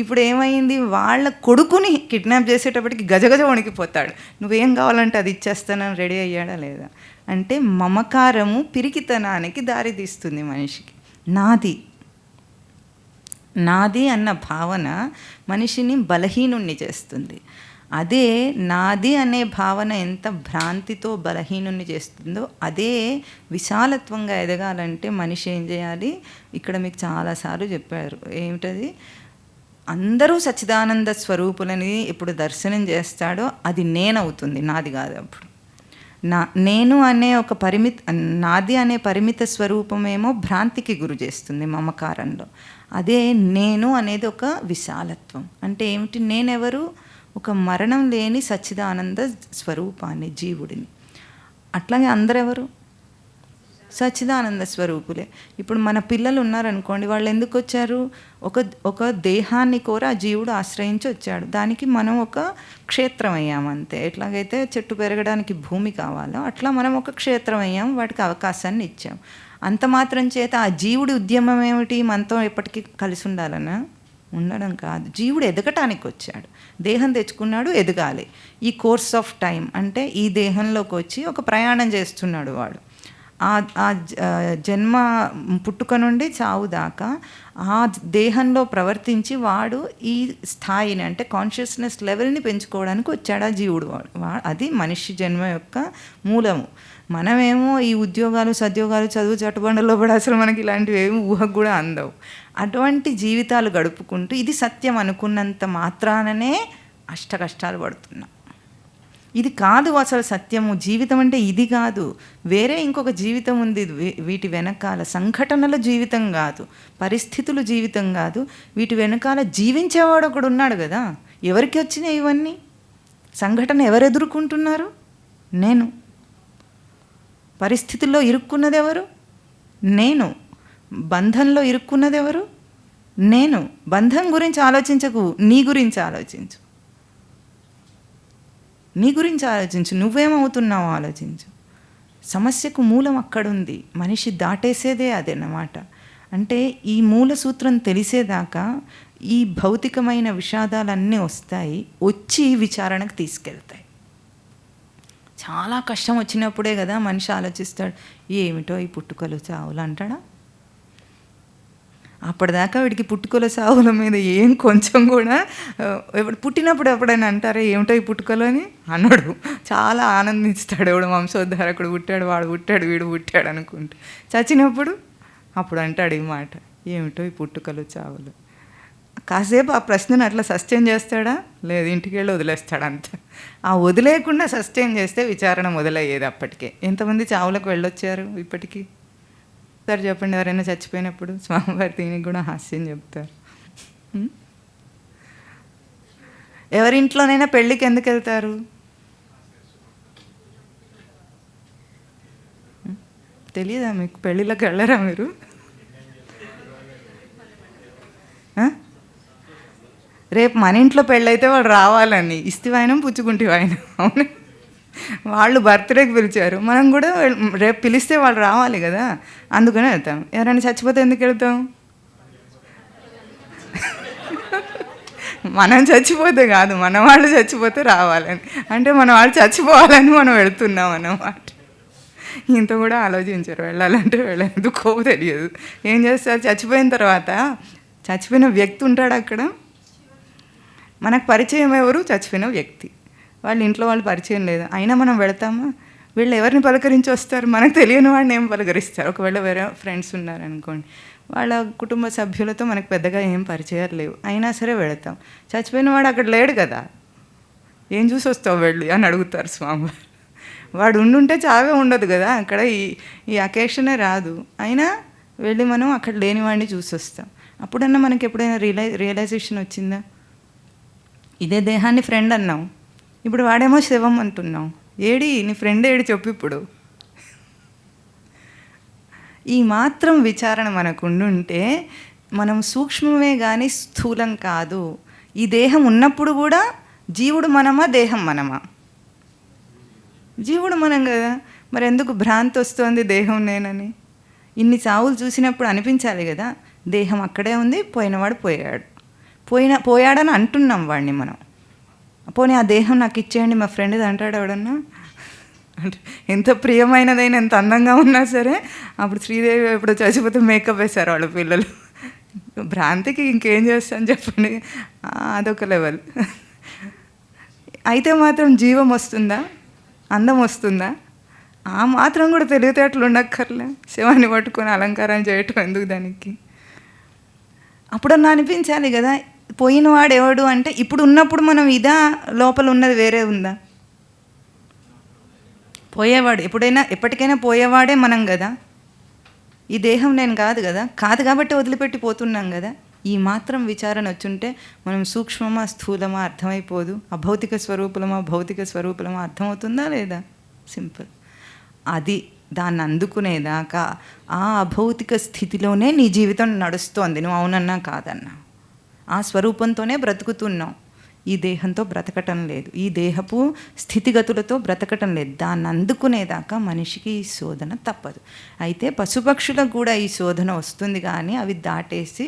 ఇప్పుడు ఏమైంది? వాళ్ళ కొడుకుని కిడ్నాప్ చేసేటప్పటికి గజగజ వణికిపోతాడు. నువ్వేం కావాలంటే అది ఇచ్చేస్తానని రెడీ అయ్యాడా లేదా? అంటే మమకారము పిరికితనానికి దారితీస్తుంది మనిషికి. నాది అన్న భావన మనిషిని బలహీనుణ్ణి చేస్తుంది. అదే నాది అనే భావన ఎంత భ్రాంతితో బలహీనుణ్ణి చేస్తుందో, అదే విశాలత్వంగా ఎదగాలంటే మనిషి ఏం చేయాలి? ఇక్కడ మీకు చాలాసార్లు చెప్పారు, ఏమిటది? అందరూ సచ్చిదానంద స్వరూపులని ఎప్పుడు దర్శనం చేస్తాడో అది నేనవుతుంది, నాది కాదు. అప్పుడు నేను అనే ఒక నాది అనే పరిమిత స్వరూపమేమో భ్రాంతికి గురి చేస్తుంది మమకారంలో. అదే నేను అనేది ఒక విశాలత్వం. అంటే ఏమిటి? నేనెవరు? ఒక మరణం లేని సచ్చిదానంద స్వరూపాన్ని, జీవుడిని. అట్లాగే అందరెవరు? సచ్చిదానంద స్వరూపులే. ఇప్పుడు మన పిల్లలు ఉన్నారనుకోండి, వాళ్ళు ఎందుకు వచ్చారు? ఒక దేహాన్ని కోరి ఆ జీవుడు ఆశ్రయించి వచ్చాడు. దానికి మనం ఒక క్షేత్రం అయ్యాం అంతే. ఎట్లాగైతే చెట్టు పెరగడానికి భూమి కావాలో అట్లా మనం ఒక క్షేత్రం అయ్యాం, వాటికి అవకాశాన్ని ఇచ్చాం. అంత మాత్రం చేత ఆ జీవుడి ఉద్యమం ఏమిటి? మనతో ఎప్పటికీ కలిసి ఉండాలన్నా? ఉండడం కాదు. జీవుడు ఎదగటానికి వచ్చాడు, దేహం తెచ్చుకున్నాడు, ఎదగాలి. ఈ కోర్స్ ఆఫ్ టైం అంటే ఈ దేహంలోకి వచ్చి ఒక ప్రయాణం చేస్తున్నాడు వాడు. ఆ జన్మ పుట్టుక నుండి చావు దాకా ఆ దేహంలో ప్రవర్తించి వాడు ఈ స్థాయిని అంటే కాన్షియస్నెస్ లెవెల్ని పెంచుకోవడానికి వచ్చాడు ఆ జీవుడు. అది మనిషి జన్మ యొక్క మూలము. మనమేమో ఈ ఉద్యోగాలు సద్యోగాలు చదువు చట్టుబండలో కూడా అసలు మనకి ఇలాంటివి ఏమి ఊహకు కూడా అందవు. అటువంటి జీవితాలు గడుపుకుంటూ ఇది సత్యం అనుకున్నంత మాత్రాననే అష్ట కష్టాలు పడుతున్నాం. ఇది కాదు అసలు సత్యము. జీవితం అంటే ఇది కాదు, వేరే ఇంకొక జీవితం ఉంది. వీటి వెనకాల సంఘటనల జీవితం కాదు, పరిస్థితులు జీవితం కాదు, వీటి వెనకాల జీవించేవాడు ఒకడు ఉన్నాడు కదా. ఎవరికి వచ్చినాయి ఇవన్నీ? సంఘటన ఎవరు ఎదుర్కొంటున్నారు? నేను. పరిస్థితుల్లో ఇరుక్కున్నది ఎవరు? నేను. బంధంలో ఇరుక్కున్నది ఎవరు? నేను. బంధం గురించి ఆలోచించకు, నీ గురించి ఆలోచించు. నీ గురించి ఆలోచించు, నువ్వేమవుతున్నావో ఆలోచించు. సమస్యకు మూలం అక్కడుంది, మనిషి దాటేసేదే అదన్నమాట. అంటే ఈ మూల సూత్రం తెలిసేదాకా ఈ భౌతికమైన విషాదాలన్నీ వస్తాయి, వచ్చి విచారణకు తీసుకెళ్తాయి. చాలా కష్టం వచ్చినప్పుడే కదా మనిషి ఆలోచిస్తాడు, ఏమిటో ఈ పుట్టుకలు చావులు అంటాడా. అప్పటిదాకా వీడికి పుట్టుకల సావుల మీద ఏం కొంచెం కూడా పుట్టినప్పుడు ఎప్పుడైనా అంటారే ఏమిటో ఈ పుట్టుకలు అని అన్నాడు. చాలా ఆనందిస్తాడు. ఎవడు వంశోద్ధారకుడు పుట్టాడు, వాడు పుట్టాడు, వీడు పుట్టాడు అనుకుంటూ. చచ్చినప్పుడు అప్పుడు అంటాడు ఈ మాట, ఏమిటో ఈ పుట్టుకలు చావులు. కాసేపు ఆ ప్రశ్నను అట్లా సస్టైన్ చేస్తాడా? లేదు, ఇంటికి వెళ్ళి వదిలేస్తాడు అంత. ఆ వదిలేయకుండా సస్టైన్ చేస్తే విచారణ మొదలయ్యేది అప్పటికే. ఎంతమంది చావులకు వెళ్ళొచ్చారు ఇప్పటికీ? సార్ చెప్పండి, ఎవరైనా చచ్చిపోయినప్పుడు స్వామివారి దీనికి కూడా హాస్యం చెప్తారు. ఎవరింట్లోనైనా పెళ్ళికి ఎందుకు వెళ్తారు? తెలియదా మీకు? పెళ్ళిళ్ళకి వెళ్ళరా మీరు? రేపు మన ఇంట్లో పెళ్ళైతే వాళ్ళు రావాలని, ఇస్తివాయనం పుచ్చుకుంటివాయనం. అవును, వాళ్ళు బర్త్డేకి పిలిచారు, మనం కూడా రేపు పిలిస్తే వాళ్ళు రావాలి కదా, అందుకనే వెళ్తాం. ఎవరైనా చచ్చిపోతే ఎందుకు వెళ్తాం? మనం చచ్చిపోతే కాదు, మన వాళ్ళు చచ్చిపోతే రావాలని. అంటే మన వాళ్ళు చచ్చిపోవాలని మనం వెళుతున్నాం అన్నమాట. ఇంత కూడా ఆలోచించారు. వెళ్ళాలంటే వెళ్ళేందుకో తెలియదు. ఏం చేస్తారు? చచ్చిపోయిన తర్వాత చచ్చిపోయిన వ్యక్తి ఉంటాడు అక్కడ. మనకు పరిచయం ఎవరు? చచ్చిపోయిన వ్యక్తి. వాళ్ళ ఇంట్లో వాళ్ళు పరిచయం లేదు, అయినా మనం వెళతామా? వీళ్ళు ఎవరిని పలకరించి వస్తారు? మనకు తెలియని వాడిని ఏం పలకరిస్తారు? ఒకవేళ వేరే ఫ్రెండ్స్ ఉన్నారనుకోండి, వాళ్ళ కుటుంబ సభ్యులతో మనకు పెద్దగా ఏం పరిచయాలు లేవు, అయినా సరే వెళతాం. చచ్చిపోయిన వాడు అక్కడ లేడు కదా, ఏం చూసి వస్తావు వెళ్ళి అని అడుగుతారు స్వామివారు. వాడు ఉండుంటే చావే ఉండదు కదా అక్కడ, ఈ అకేషనే రాదు. అయినా వెళ్ళి మనం అక్కడ లేని వాడిని చూసి వస్తాం. అప్పుడన్నా మనకి ఎప్పుడైనా రియలైజేషన్ వచ్చిందా? ఇదే దేహాన్ని ఫ్రెండ్ అన్నాం, ఇప్పుడు వాడేమో శివం అంటున్నాం. ఏడి నీ ఫ్రెండ్ ఏడి చెప్పు ఇప్పుడు. ఈ మాత్రం విచారణ మనకు ఉండుంటే మనం సూక్ష్మమే కానీ స్థూలం కాదు. ఈ దేహం ఉన్నప్పుడు కూడా జీవుడు మనమా, దేహం మనమా? జీవుడు మనం కదా. మరి ఎందుకు భ్రాంతి వస్తుంది దేహం నేనని? ఇన్ని చావులు చూసినప్పుడు అనిపించాలి కదా, దేహం అక్కడే ఉంది, పోయినవాడు పోయాడని అంటున్నాం వాడిని మనం. పోనీ ఆ దేహం నాకు ఇచ్చేయండి మా ఫ్రెండ్ది అంటాడు ఎవడన్నా? అంటే ఎంత ప్రియమైనదైనా, ఎంత అందంగా ఉన్నా సరే. అప్పుడు శ్రీదేవి ఎప్పుడు చచ్చిపోతే మేకప్ వేశారు వాళ్ళ పిల్లలు. భ్రాంతికి ఇంకేం చేస్తాను చెప్పండి, అదొక లెవెల్. అయితే మాత్రం జీవం వస్తుందా, అందం వస్తుందా? ఆ మాత్రం కూడా తెలివితేటలు ఉండక్కర్లే. శివాన్ని పట్టుకొని అలంకారం చేయటం ఎందుకు దానికి? అప్పుడన్నా అనిపించాలి కదా, పోయినవాడు ఎవడు అంటే ఇప్పుడు ఉన్నప్పుడు మనం ఇదా, లోపల ఉన్నది వేరే ఉందా? పోయేవాడు ఎప్పటికైనా పోయేవాడే మనం కదా. ఈ దేహం నేను కాదు కదా, కాదు కాబట్టి వదిలిపెట్టి పోతున్నాం కదా. ఈ మాత్రం విచారణ వచ్చుంటే మనం సూక్ష్మమా స్థూలమా అర్థమైపోదు, అభౌతిక స్వరూపులమా భౌతిక స్వరూపులమా అర్థమవుతుందా లేదా? సింపుల్. అది దాన్ని అందుకునేదాకా ఆ అభౌతిక స్థితిలోనే నీ జీవితం నడుస్తోంది, నువ్వు అవునన్నా కాదన్నా. ఆ స్వరూపంతోనే బ్రతుకుతున్నావు, ఈ దేహంతో బ్రతకటం లేదు, ఈ దేహపు స్థితిగతులతో బ్రతకటం లేదు. దాన్ని అందుకునేదాకా మనిషికి ఈ శోధన తప్పదు. అయితే పశుపక్షులకు కూడా ఈ శోధన వస్తుంది, కానీ అవి దాటేసి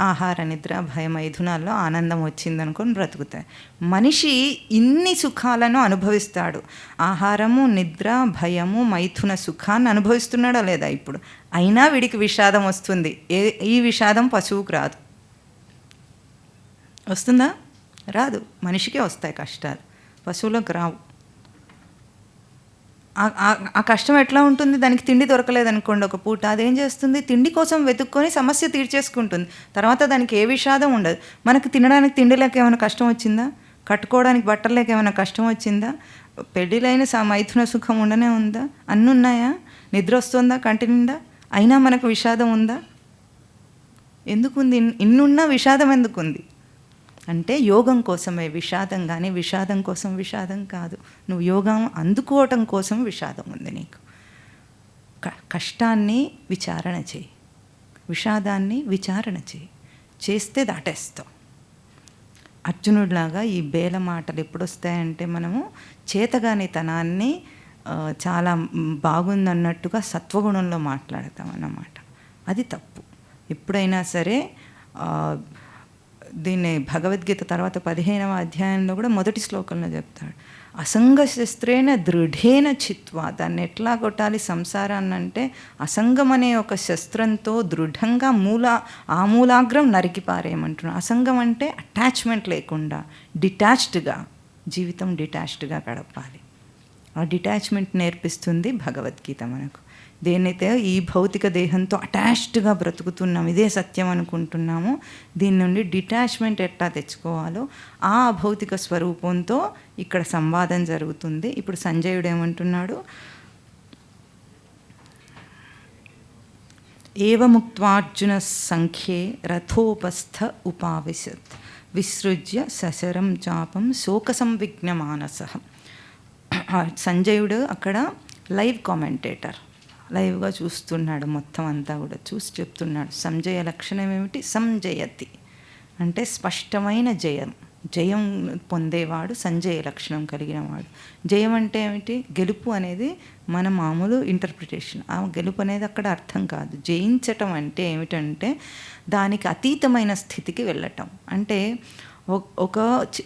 ఆహార నిద్ర భయ మైథునాల్లో ఆనందం వచ్చిందనుకొని బ్రతుకుతాయి. మనిషి ఇన్ని సుఖాలను అనుభవిస్తాడు, ఆహారము నిద్ర భయము మైథున సుఖాన్ని అనుభవిస్తున్నాడా లేదా ఇప్పుడు? అయినా వీడికి విషాదం వస్తుంది. ఈ విషాదం పశువుకు రాదు. వస్తుందా? రాదు. మనిషికే వస్తాయి కష్టాలు, పశువులకు రావు. ఆ కష్టం ఎట్లా ఉంటుంది? దానికి తిండి దొరకలేదనుకోండి ఒక పూట, అదేం చేస్తుంది? తిండి కోసం వెతుక్కొని సమస్య తీర్చేసుకుంటుంది. తర్వాత దానికి ఏ విషాదం ఉండదు. మనకు తినడానికి తిండి లేక ఏమైనా కష్టం వచ్చిందా? కట్టుకోవడానికి బట్టలు లేక ఏమైనా కష్టం వచ్చిందా? పెళ్ళిలైన మైథున సుఖం ఉండనే ఉందా? అన్నీ ఉన్నాయా? నిద్ర వస్తుందా కంటి నిండా? అయినా మనకు విషాదం ఉందా? ఎందుకుంది? ఇన్నున్నా విషాదం ఎందుకుంది అంటే యోగం కోసమే విషాదం, కానీ విషాదం కోసం విషాదం కాదు. నువ్వు యోగం అందుకోవటం కోసం విషాదం ఉంది నీకు. కష్టాన్ని విచారణ చేయి, విషాదాన్ని విచారణ చేయి, చేస్తే దాటేస్తావు. అర్జునుడిలాగా ఈ బేల మాటలు ఎప్పుడు వస్తాయంటే మనము చేతగాని తనాన్ని చాలా బాగుందన్నట్టుగా సత్వగుణంలో మాట్లాడతాం అన్నమాట. అది తప్పు. ఎప్పుడైనా సరే దీన్ని భగవద్గీత తర్వాత 15వ అధ్యాయంలో కూడా మొదటి శ్లోకంలో చెప్తాడు, అసంగ శస్త్రేణ దృఢేన చిత్వా. దాన్ని ఎట్లా కొట్టాలి సంసారాన్ని అంటే, అసంగం అనే ఒక శస్త్రంతో దృఢంగా మూలాగ్రం నరికి పారేయమంటున్నాడు. అసంగం అంటే అటాచ్మెంట్ లేకుండా డిటాచ్డ్గా, జీవితం డిటాచ్డ్గా గడపాలి. ఆ డిటాచ్మెంట్ నేర్పిస్తుంది భగవద్గీత మనకు. దేన్నైతే ఈ భౌతిక దేహంతో అటాచ్డ్గా బ్రతుకుతున్నాం, ఇదే సత్యం అనుకుంటున్నామో, దీని నుండి డిటాచ్మెంట్ ఎట్లా తెచ్చుకోవాలో ఆ భౌతిక స్వరూపంతో ఇక్కడ సంవాదం జరుగుతుంది. ఇప్పుడు సంజయుడు ఏమంటున్నాడు, ఏవముక్త్వార్జున సంఖ్యే రథోపస్థ ఉపావిశత్ విసృజ్య సశరం చాపం శోక సంవిఘ్న మానసః. సంజయుడు అక్కడ లైవ్ కామెంటేటర్, లైవ్గా చూస్తున్నాడు, మొత్తం అంతా కూడా చూసి చెప్తున్నాడు. సంజయ లక్షణం ఏమిటి? సంజయతి అంటే స్పష్టమైన జయం, జయం పొందేవాడు సంజయ లక్షణం కలిగినవాడు. జయం అంటే ఏమిటి? గెలుపు అనేది మన మామూలు ఇంటర్ప్రిటేషన్. ఆ గెలుపు అనేది అక్కడ అర్థం కాదు. జయించటం అంటే ఏమిటంటే దానికి అతీతమైన స్థితికి వెళ్ళటం. అంటే ఒక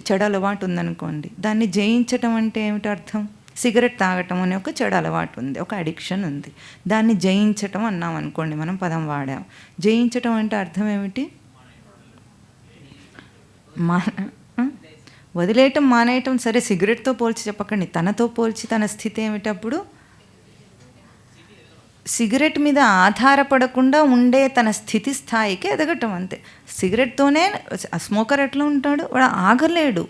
చెడు అలవాటు ఉందనుకోండి, దాన్ని జయించటం అంటే ఏమిటి అర్థం? సిగరెట్ తాగటం అనే ఒక చెడు అలవాటు ఉంది, ఒక అడిక్షన్ ఉంది, దాన్ని జయించటం అన్నాం అనుకోండి, మనం పదం వాడాం. జయించటం అంటే అర్థం ఏమిటి? వదిలేయటం, మానేయటం. సరే, సిగరెట్తో పోల్చి చెప్పకండి, తనతో పోల్చి తన స్థితి ఏమిటప్పుడు? సిగరెట్ మీద ఆధారపడకుండా ఉండే తన స్థితి స్థాయికి ఎదగటం అంతే. సిగరెట్తోనే స్మోకర్ ఎట్లా ఉంటాడు? వాడు ఆగలేడు,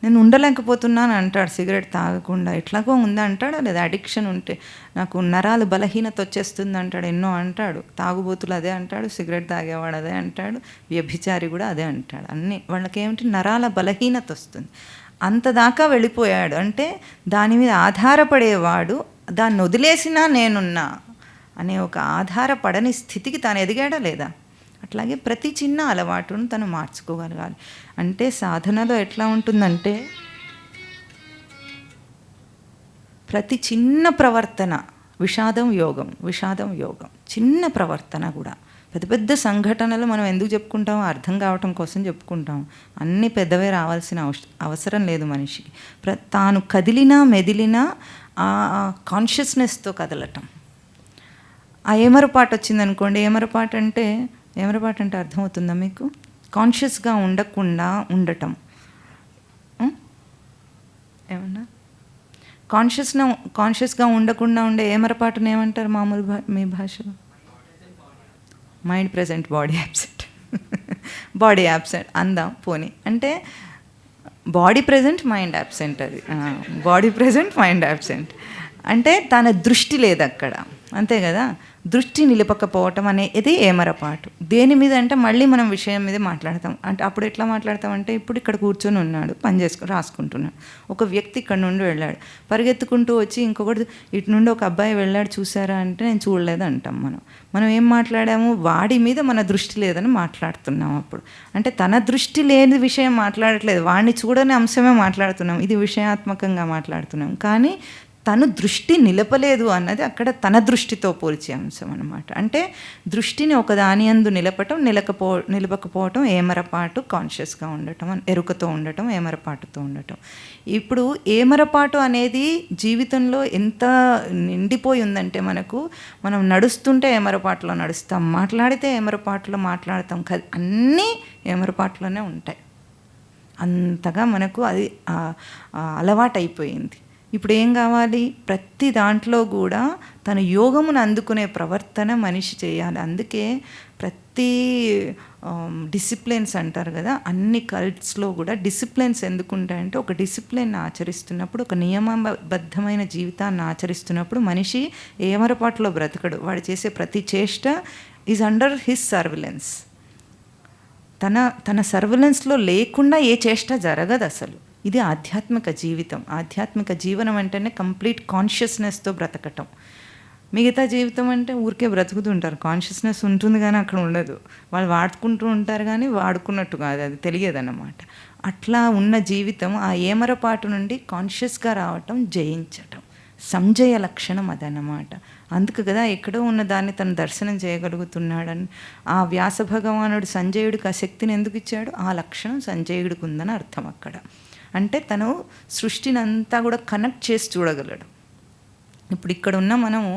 నేను ఉండలేకపోతున్నాను అంటాడు సిగరెట్ తాగకుండా. ఎట్లాగో ఉందా అంటాడు, లేదా అడిక్షన్ ఉంటే నాకు నరాలు బలహీనత వచ్చేస్తుంది అంటాడు, ఎన్నో అంటాడు. తాగుబోతులు అదే అంటాడు, సిగరెట్ తాగేవాడు అదే అంటాడు, వ్యభిచారి కూడా అదే అంటాడు. అన్నీ వాళ్ళకేమిటి? నరాల బలహీనత వస్తుంది. అంతదాకా వెళ్ళిపోయాడు. అంటే దాని మీద ఆధారపడేవాడు దాన్ని వదిలేసినా నేనున్నా అనే ఒక ఆధారపడని స్థితికి తాను ఎదిగాడా లేదా? అట్లాగే ప్రతి చిన్న అలవాటును తను మార్చుకోగలగాలి. అంటే సాధనలో ఎట్లా ఉంటుందంటే ప్రతి చిన్న ప్రవర్తన విషాదం యోగం, విషాదం యోగం. చిన్న ప్రవర్తన కూడా, పెద్ద పెద్ద సంఘటనలు మనం ఎందుకు చెప్పుకుంటామో అర్థం కావటం కోసం చెప్పుకుంటాం. అన్నీ పెద్దవే రావాల్సిన అవసరం లేదు మనిషికి. తాను కదిలినా మెదిలినా ఆ కాన్షియస్నెస్తో కదలటం. ఆ ఏమరపాటు వచ్చిందనుకోండి, ఏమరపాటు అంటే అర్థమవుతుందా మీకు? కాన్షియస్గా ఉండకుండా ఉండటం. ఏమన్నా కాన్షియస్గా ఉండకుండా ఉండే ఏమరపాటును ఏమంటారు మామూలు మీ భాషలో? Mind present, body absent. Body absent అందాం పోనీ. అంటే బాడీ ప్రెజెంట్, మైండ్ యాబ్సెంట్. అది బాడీ ప్రెజెంట్, మైండ్ యాబ్సెంట్. అంటే తన దృష్టి లేదు అక్కడ, అంతే కదా. దృష్టి నిలపకపోవటం అనేది ఏమరపాటు. దేని మీద అంటే మళ్ళీ మనం విషయం మీద మాట్లాడతాం. అంటే అప్పుడు ఎట్లా మాట్లాడతామంటే, ఇప్పుడు ఇక్కడ కూర్చొని ఉన్నాడు, పని రాసుకుంటున్నాడు. ఒక వ్యక్తి ఇక్కడ నుండి వెళ్ళాడు, పరిగెత్తుకుంటూ వచ్చి ఇంకొకటి ఇటు నుండి ఒక అబ్బాయి వెళ్ళాడు చూసారా అంటే నేను చూడలేదు అంటాం. మనం ఏం మాట్లాడాము? వాడి మీద మన దృష్టి లేదని మాట్లాడుతున్నాం. అప్పుడు అంటే తన దృష్టి లేని విషయం మాట్లాడట్లేదు, వాడిని చూడని అంశమే మాట్లాడుతున్నాం. ఇది విషయాత్మకంగా మాట్లాడుతున్నాం. కానీ తను దృష్టి నిలపలేదు అన్నది అక్కడ తన దృష్టితో పోల్చే అంశం అన్నమాట. అంటే దృష్టిని ఒకదాని యందు నిలపకపోవటం ఏమరపాటు, కాన్షియస్గా ఉండటం, ఎరుకతో ఉండటం, ఏమరపాటుతో ఉండటం. ఇప్పుడు ఏమరపాటు అనేది జీవితంలో ఎంత నిండిపోయి ఉందంటే మనం నడుస్తుంటే ఏమరపాటులో నడుస్తాం, మాట్లాడితే ఏమరపాటులో మాట్లాడతాం, అన్నీ ఏమరపాటులోనే ఉంటాయి. అంతగా మనకు అది అలవాటైపోయింది. ఇప్పుడు ఏం కావాలి? ప్రతి దాంట్లో కూడా తన యోగమును అందుకునే ప్రవర్తన మనిషి చేయాలి. అందుకే ప్రతి డిసిప్లిన్స్ అంటారు కదా, అన్ని కల్ట్స్లో కూడా డిసిప్లిన్స్ ఎందుకుంటాయంటే, ఒక డిసిప్లిన్ ఆచరిస్తున్నప్పుడు, ఒక నియమబద్ధమైన జీవితాన్ని ఆచరిస్తున్నప్పుడు మనిషి ఏమరపాటులో బ్రతకడు. వాడు చేసే ప్రతి చేష్ట ఈజ్ అండర్ హిస్ సర్విలెన్స్. తన సర్విలెన్స్లో లేకుండా ఏ చేష్ట జరగదు అసలు. ఇది ఆధ్యాత్మిక జీవితం. ఆధ్యాత్మిక జీవనం అంటేనే కంప్లీట్ కాన్షియస్నెస్తో బ్రతకటం. మిగతా జీవితం అంటే ఊరికే బ్రతుకుతుంటారు, కాన్షియస్నెస్ ఉంటుంది కానీ అక్కడ ఉండదు. వాళ్ళు వాడుకుంటూ ఉంటారు కానీ వాడుకున్నట్టు కాదు, అది తెలియదన్నమాట. అట్లా ఉన్న జీవితం ఆ ఏమరపాటు నుండి కాన్షియస్గా రావటం, జయించటం, సంజయ లక్షణం అదన్నమాట. అందుకు కదా ఎక్కడో ఉన్న దాన్ని తను దర్శనం చేయగలుగుతున్నాడని ఆ వ్యాస భగవానుడు సంజయుడికి ఆ శక్తిని ఎందుకు ఇచ్చాడు? ఆ లక్షణం సంజయుడికి ఉందని అర్థం అక్కడ. అంటే తను సృష్టిని అంతా కూడా కనెక్ట్ చేసి చూడగలడు. ఇప్పుడు ఇక్కడ ఉన్న మనము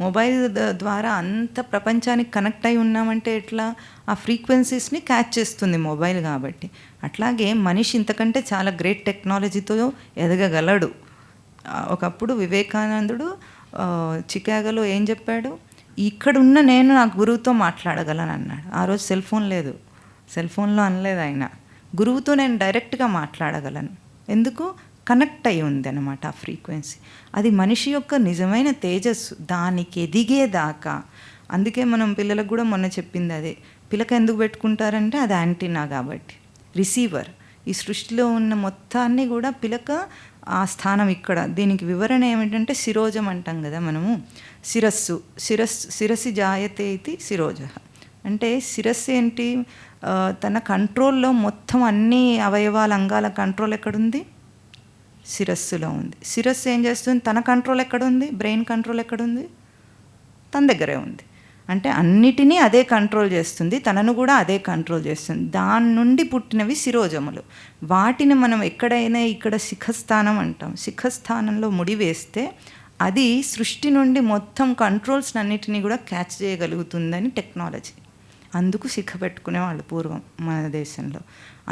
మొబైల్ ద్వారా అంత ప్రపంచానికి కనెక్ట్ అయి ఉన్నామంటే ఎట్లా? ఆ ఫ్రీక్వెన్సీస్ని క్యాచ్ చేస్తుంది మొబైల్ కాబట్టి. అట్లాగే మనిషి ఇంతకంటే చాలా గ్రేట్ టెక్నాలజీతో ఎదగగలడు. ఒకప్పుడు వివేకానందుడు చికాగోలో ఏం చెప్పాడు, ఇక్కడున్న నేను నా గురువుతో మాట్లాడగలను అన్నాడు. ఆ రోజు సెల్ ఫోన్ లేదు, సెల్ ఫోన్లో అనలేదు ఆయన, గురువుతో నేను డైరెక్ట్గా మాట్లాడగలను. ఎందుకు? కనెక్ట్ అయి ఉంది అనమాట ఆ ఫ్రీక్వెన్సీ. అది మనిషి యొక్క నిజమైన తేజస్సు, దానికి ఎదిగేదాకా. అందుకే మనం పిల్లలకు కూడా మొన్న చెప్పింది అదే, పిలక ఎందుకు పెట్టుకుంటారంటే అది యాంటీనా కాబట్టి, రిసీవర్. ఈ సృష్టిలో ఉన్న మొత్తాన్ని కూడా పిలక ఆ స్థానం ఇక్కడ. దీనికి వివరణ ఏమిటంటే శిరోజం అంటాం కదా మనము, శిరస్సు జాయతే ఇది శిరోజ. అంటే శిరస్సు ఏంటి, తన కంట్రోల్లో మొత్తం అన్ని అవయవాల అంగాల కంట్రోల్ ఎక్కడుంది, శిరస్సులో ఉంది. శిరస్సు ఏం చేస్తుంది, తన కంట్రోల్ ఎక్కడుంది, బ్రెయిన్ కంట్రోల్ ఎక్కడుంది, తన దగ్గరే ఉంది. అంటే అన్నిటినీ అదే కంట్రోల్ చేస్తుంది, తనను కూడా అదే కంట్రోల్ చేస్తుంది. దాని నుండి పుట్టినవి శిరోజములు. వాటిని మనం ఎక్కడైనా ఇక్కడ శిఖస్థానం అంటాం. శిఖస్థానంలో ముడి వేస్తే అది సృష్టి నుండి మొత్తం కంట్రోల్స్ అన్నిటినీ కూడా క్యాచ్ చేయగలుగుతుందని టెక్నాలజీ. అందుకు శిఖ పెట్టుకునేవాళ్ళు పూర్వం మన దేశంలో.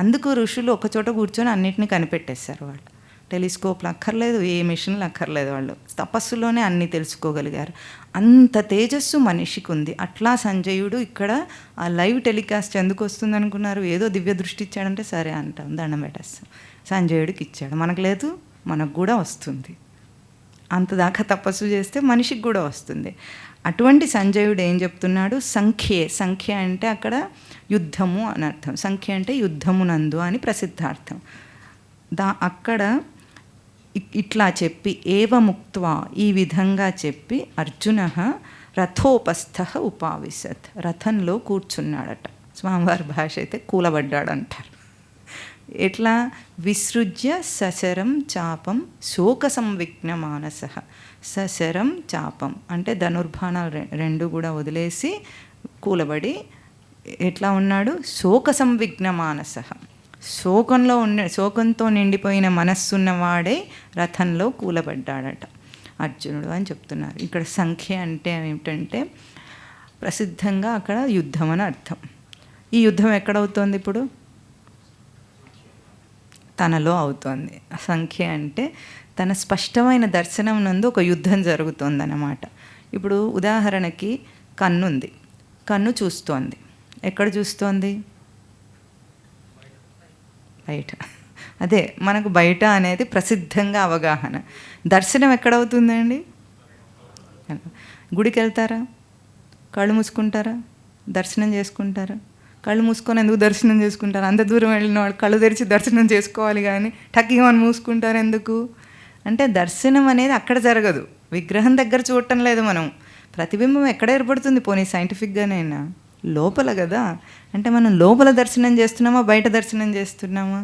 అందుకు ఋషులు ఒకచోట కూర్చొని అన్నిటినీ కనిపెట్టేశారు. వాళ్ళు టెలిస్కోప్లు అక్కర్లేదు, ఏ మిషన్లు అక్కర్లేదు, వాళ్ళు తపస్సులోనే అన్నీ తెలుసుకోగలిగారు. అంత తేజస్సు మనిషికి ఉంది. అట్లా సంజయుడు ఇక్కడ ఆ లైవ్ టెలికాస్ట్ ఎందుకు వస్తుంది అనుకున్నారు, ఏదో దివ్య దృష్టి ఇచ్చాడంటే సరే అంటాం, దండం పెట్టేస్తాం. సంజయుడికి ఇచ్చాడు, మనకు లేదు, మనకు కూడా వస్తుంది. అంతదాకా తపస్సు చేస్తే మనిషికి కూడా వస్తుంది. అటువంటి సంజయుడు ఏం చెప్తున్నాడు, సంఖ్య అంటే అక్కడ యుద్ధము అని అర్థం. సంఖ్య అంటే యుద్ధమునందు అని ప్రసిద్ధార్థం. అక్కడ ఇట్లా చెప్పి ఏవముక్త్వా, ఈ విధంగా చెప్పి అర్జున రథోపస్థ ఉపావిశత్, రథంలో కూర్చున్నాడట. స్వామివారి భాష అయితే కూలబడ్డాడంటారు. ఎట్లా, విసృజ్య సశరం చాపం శోక సంవిఘ్న మానస. సశరం చాపం అంటే ధనుర్బాణాలు రెండు కూడా వదిలేసి కూలబడి ఎట్లా ఉన్నాడు, శోక సంవిఘ్న మానస, శోకంతో నిండిపోయిన మనస్సున్నవాడే రథంలో కూలబడ్డాడట అర్జునుడు అని చెప్తున్నారు. ఇక్కడ సంఖ్య అంటే ఏమిటంటే ప్రసిద్ధంగా అక్కడ యుద్ధం అని అర్థం. ఈ యుద్ధం ఎక్కడవుతోంది ఇప్పుడు, తనలో అవుతోంది. సంఖ్య అంటే తన స్పష్టమైన దర్శనం నందు ఒక యుద్ధం జరుగుతోందన్నమాట. ఇప్పుడు ఉదాహరణకి కన్నుంది, కన్ను చూస్తోంది. ఎక్కడ చూస్తోంది, బయట. అదే మనకు బయట అనేది ప్రసిద్ధంగా అవగాహన. దర్శనం ఎక్కడవుతుందండి, గుడికి వెళ్తారా, కళ్ళు మూసుకుంటారా, దర్శనం చేసుకుంటారా? కళ్ళు మూసుకొని ఎందుకు దర్శనం చేసుకుంటారు? అంత దూరం వెళ్ళిన వాడు కళ్ళు తెరిచి దర్శనం చేసుకోవాలి కానీ టక్కిగా మూసుకుంటారు ఎందుకు అంటే, దర్శనం అనేది అక్కడ జరగదు, విగ్రహం దగ్గర చూడటం లేదు మనం. ప్రతిబింబం ఎక్కడ ఏర్పడుతుంది, పోనీ సైంటిఫిక్గానైనా లోపల కదా. అంటే మనం లోపల దర్శనం చేస్తున్నామా, బయట దర్శనం చేస్తున్నామా?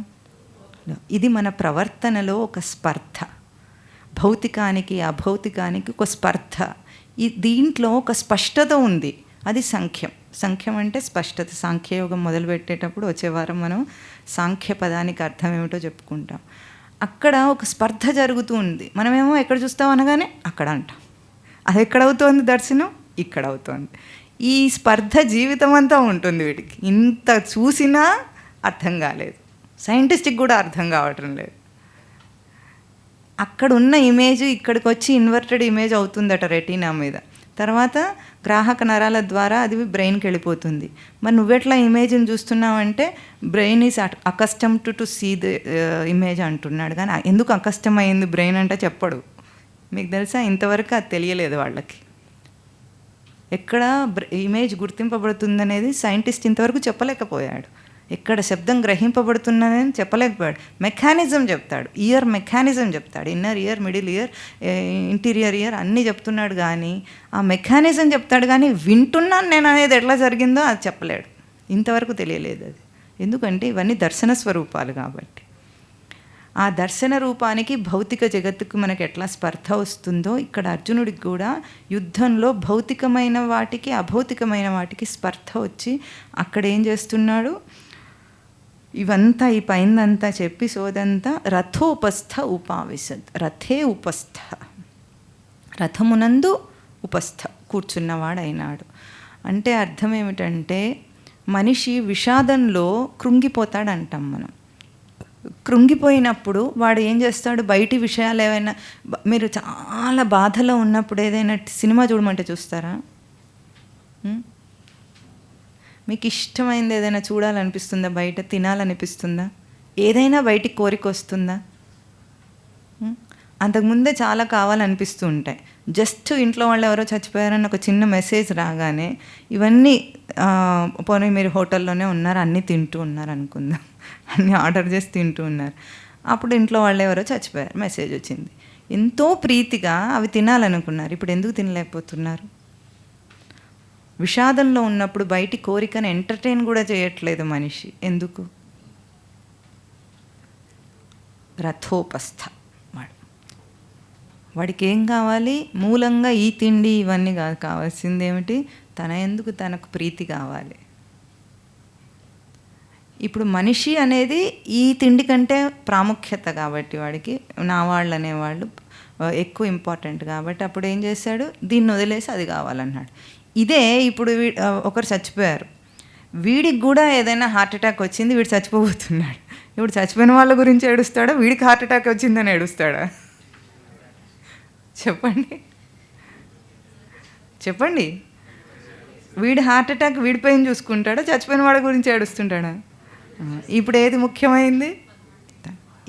ఇది మన ప్రవర్తనలో ఒక స్పర్ధ, భౌతికానికి అభౌతికానికి ఒక స్పర్ధ. దీంట్లో ఒక స్పష్టత ఉంది, అది సంఖ్యం. సంఖ్యం అంటే స్పష్టత. సాంఖ్యయోగం మొదలుపెట్టేటప్పుడు వచ్చే వారం మనం సాంఖ్య పదానికి అర్థం ఏమిటో చెప్పుకుంటాం. అక్కడ ఒక స్పర్ధ జరుగుతూ ఉంది. మనమేమో ఎక్కడ చూస్తాం అనగానే అక్కడ అంటాం, అది ఎక్కడవుతోంది దర్శనం, ఇక్కడ అవుతోంది. ఈ స్పర్ధ జీవితం అంతా ఉంటుంది వీటికి. ఇంత చూసినా అర్థం కాలేదు, సైంటిస్ట్కి కూడా అర్థం కావటం లేదు. అక్కడ ఉన్న ఇమేజ్ ఇక్కడికి వచ్చి ఇన్వర్టెడ్ ఇమేజ్ అవుతుందట రెటీనా మీద. తర్వాత గ్రాహక నరాల ద్వారా అది బ్రెయిన్కి వెళ్ళిపోతుంది. మరి నువ్వెట్లా ఇమేజ్ని చూస్తున్నావంటే brain is accustom to see the image అంటున్నాడు. కానీ ఎందుకు అకస్టమ్ అయింది బ్రెయిన్ అంటే చెప్పడు. మీకు తెలుసా, ఇంతవరకు అది తెలియలేదు వాళ్ళకి. ఎక్కడ ఇమేజ్ గుర్తింపబడుతుందనేది సైంటిస్ట్ ఇంతవరకు చెప్పలేకపోయాడు. ఎక్కడ శబ్దం గ్రహింపబడుతున్నదని చెప్పలేకపోయాడు. మెకానిజం చెప్తాడు, ఇయర్ మెకానిజం చెప్తాడు, inner ear, middle ear, interior year అన్నీ చెప్తున్నాడు. కానీ ఆ మెకానిజం చెప్తాడు, కానీ వింటున్నాను నేను అనేది ఎట్లా జరిగిందో అది చెప్పలేడు. ఇంతవరకు తెలియలేదు అది. ఎందుకంటే ఇవన్నీ దర్శన స్వరూపాలు కాబట్టి. ఆ దర్శన రూపానికి భౌతిక జగత్తుకు మనకు ఎట్లా స్పర్ధ వస్తుందో ఇక్కడ అర్జునుడికి కూడా యుద్ధంలో భౌతికమైన వాటికి అభౌతికమైన వాటికి స్పర్ధ వచ్చి అక్కడ ఏం చేస్తున్నాడు, ఇవంతా ఈ పైనంతా చెప్పి సోదంతా రథోపస్థ ఉపావిశత్. రథే ఉపస్థ, రథమునందు ఉపస్థ కూర్చున్నవాడైనాడు. అంటే అర్థం ఏమిటంటే మనిషి విషాదంలో కృంగిపోతాడంటాం మనం. కృంగిపోయినప్పుడు వాడు ఏం చేస్తాడు, బయటి విషయాలు ఏమైనా, మీరు చాలా బాధలో ఉన్నప్పుడు ఏదైనా సినిమా చూడమంటే చూస్తారా? మీకు ఇష్టమైంది ఏదైనా చూడాలనిపిస్తుందా? బయట తినాలనిపిస్తుందా? ఏదైనా బయటికి కోరిక వస్తుందా? అంతకుముందే చాలా కావాలనిపిస్తూ ఉంటాయి. జస్ట్ ఇంట్లో వాళ్ళు ఎవరో చచ్చిపోయారని ఒక చిన్న మెసేజ్ రాగానే ఇవన్నీ, పోనీ మీరు హోటల్లోనే ఉన్నారు, అన్నీ తింటూ ఉన్నారు అనుకుందాం, అన్నీ ఆర్డర్ చేసి తింటూ ఉన్నారు. అప్పుడు ఇంట్లో వాళ్ళు ఎవరో చచ్చిపోయారు, మెసేజ్ వచ్చింది. ఎంతో ప్రీతిగా అవి తినాలనుకున్నారు. ఇప్పుడు ఎందుకు తినలేకపోతున్నారు? విషాదంలో ఉన్నప్పుడు బయటి కోరికను ఎంటర్టైన్ కూడా చేయట్లేదు మనిషి. ఎందుకు? రథోపస్థ వాడికి ఏం కావాలి? మూలంగా ఈ తిండి ఇవన్నీ కాదు, కావాల్సింది ఏమిటి? తన ఎందుకు తనకు ప్రీతి కావాలి. ఇప్పుడు మనిషి అనేది ఈ తిండి కంటే ప్రాముఖ్యత కాబట్టి వాడికి నా వాళ్ళు అనేవాళ్ళు ఎక్కువ ఇంపార్టెంట్ కాబట్టి అప్పుడు ఏం చేశాడు, దీన్ని వదిలేసి అది కావాలన్నాడు. ఇదే ఇప్పుడు ఒకరు చచ్చిపోయారు, వీడికి కూడా ఏదైనా హార్ట్ అటాక్ వచ్చింది, వీడు చచ్చిపోతున్నాడు. ఇప్పుడు చచ్చిపోయిన వాళ్ళ గురించి ఏడుస్తాడా, వీడికి హార్ట్ అటాక్ వచ్చిందని ఏడుస్తాడా? చెప్పండి చెప్పండి. వీడి హార్ట్ అటాక్ వీడిపైన చూసుకుంటాడా, చచ్చిపోయిన వాళ్ళ గురించి ఏడుస్తుంటాడా? ఇప్పుడు ఏది ముఖ్యమైంది?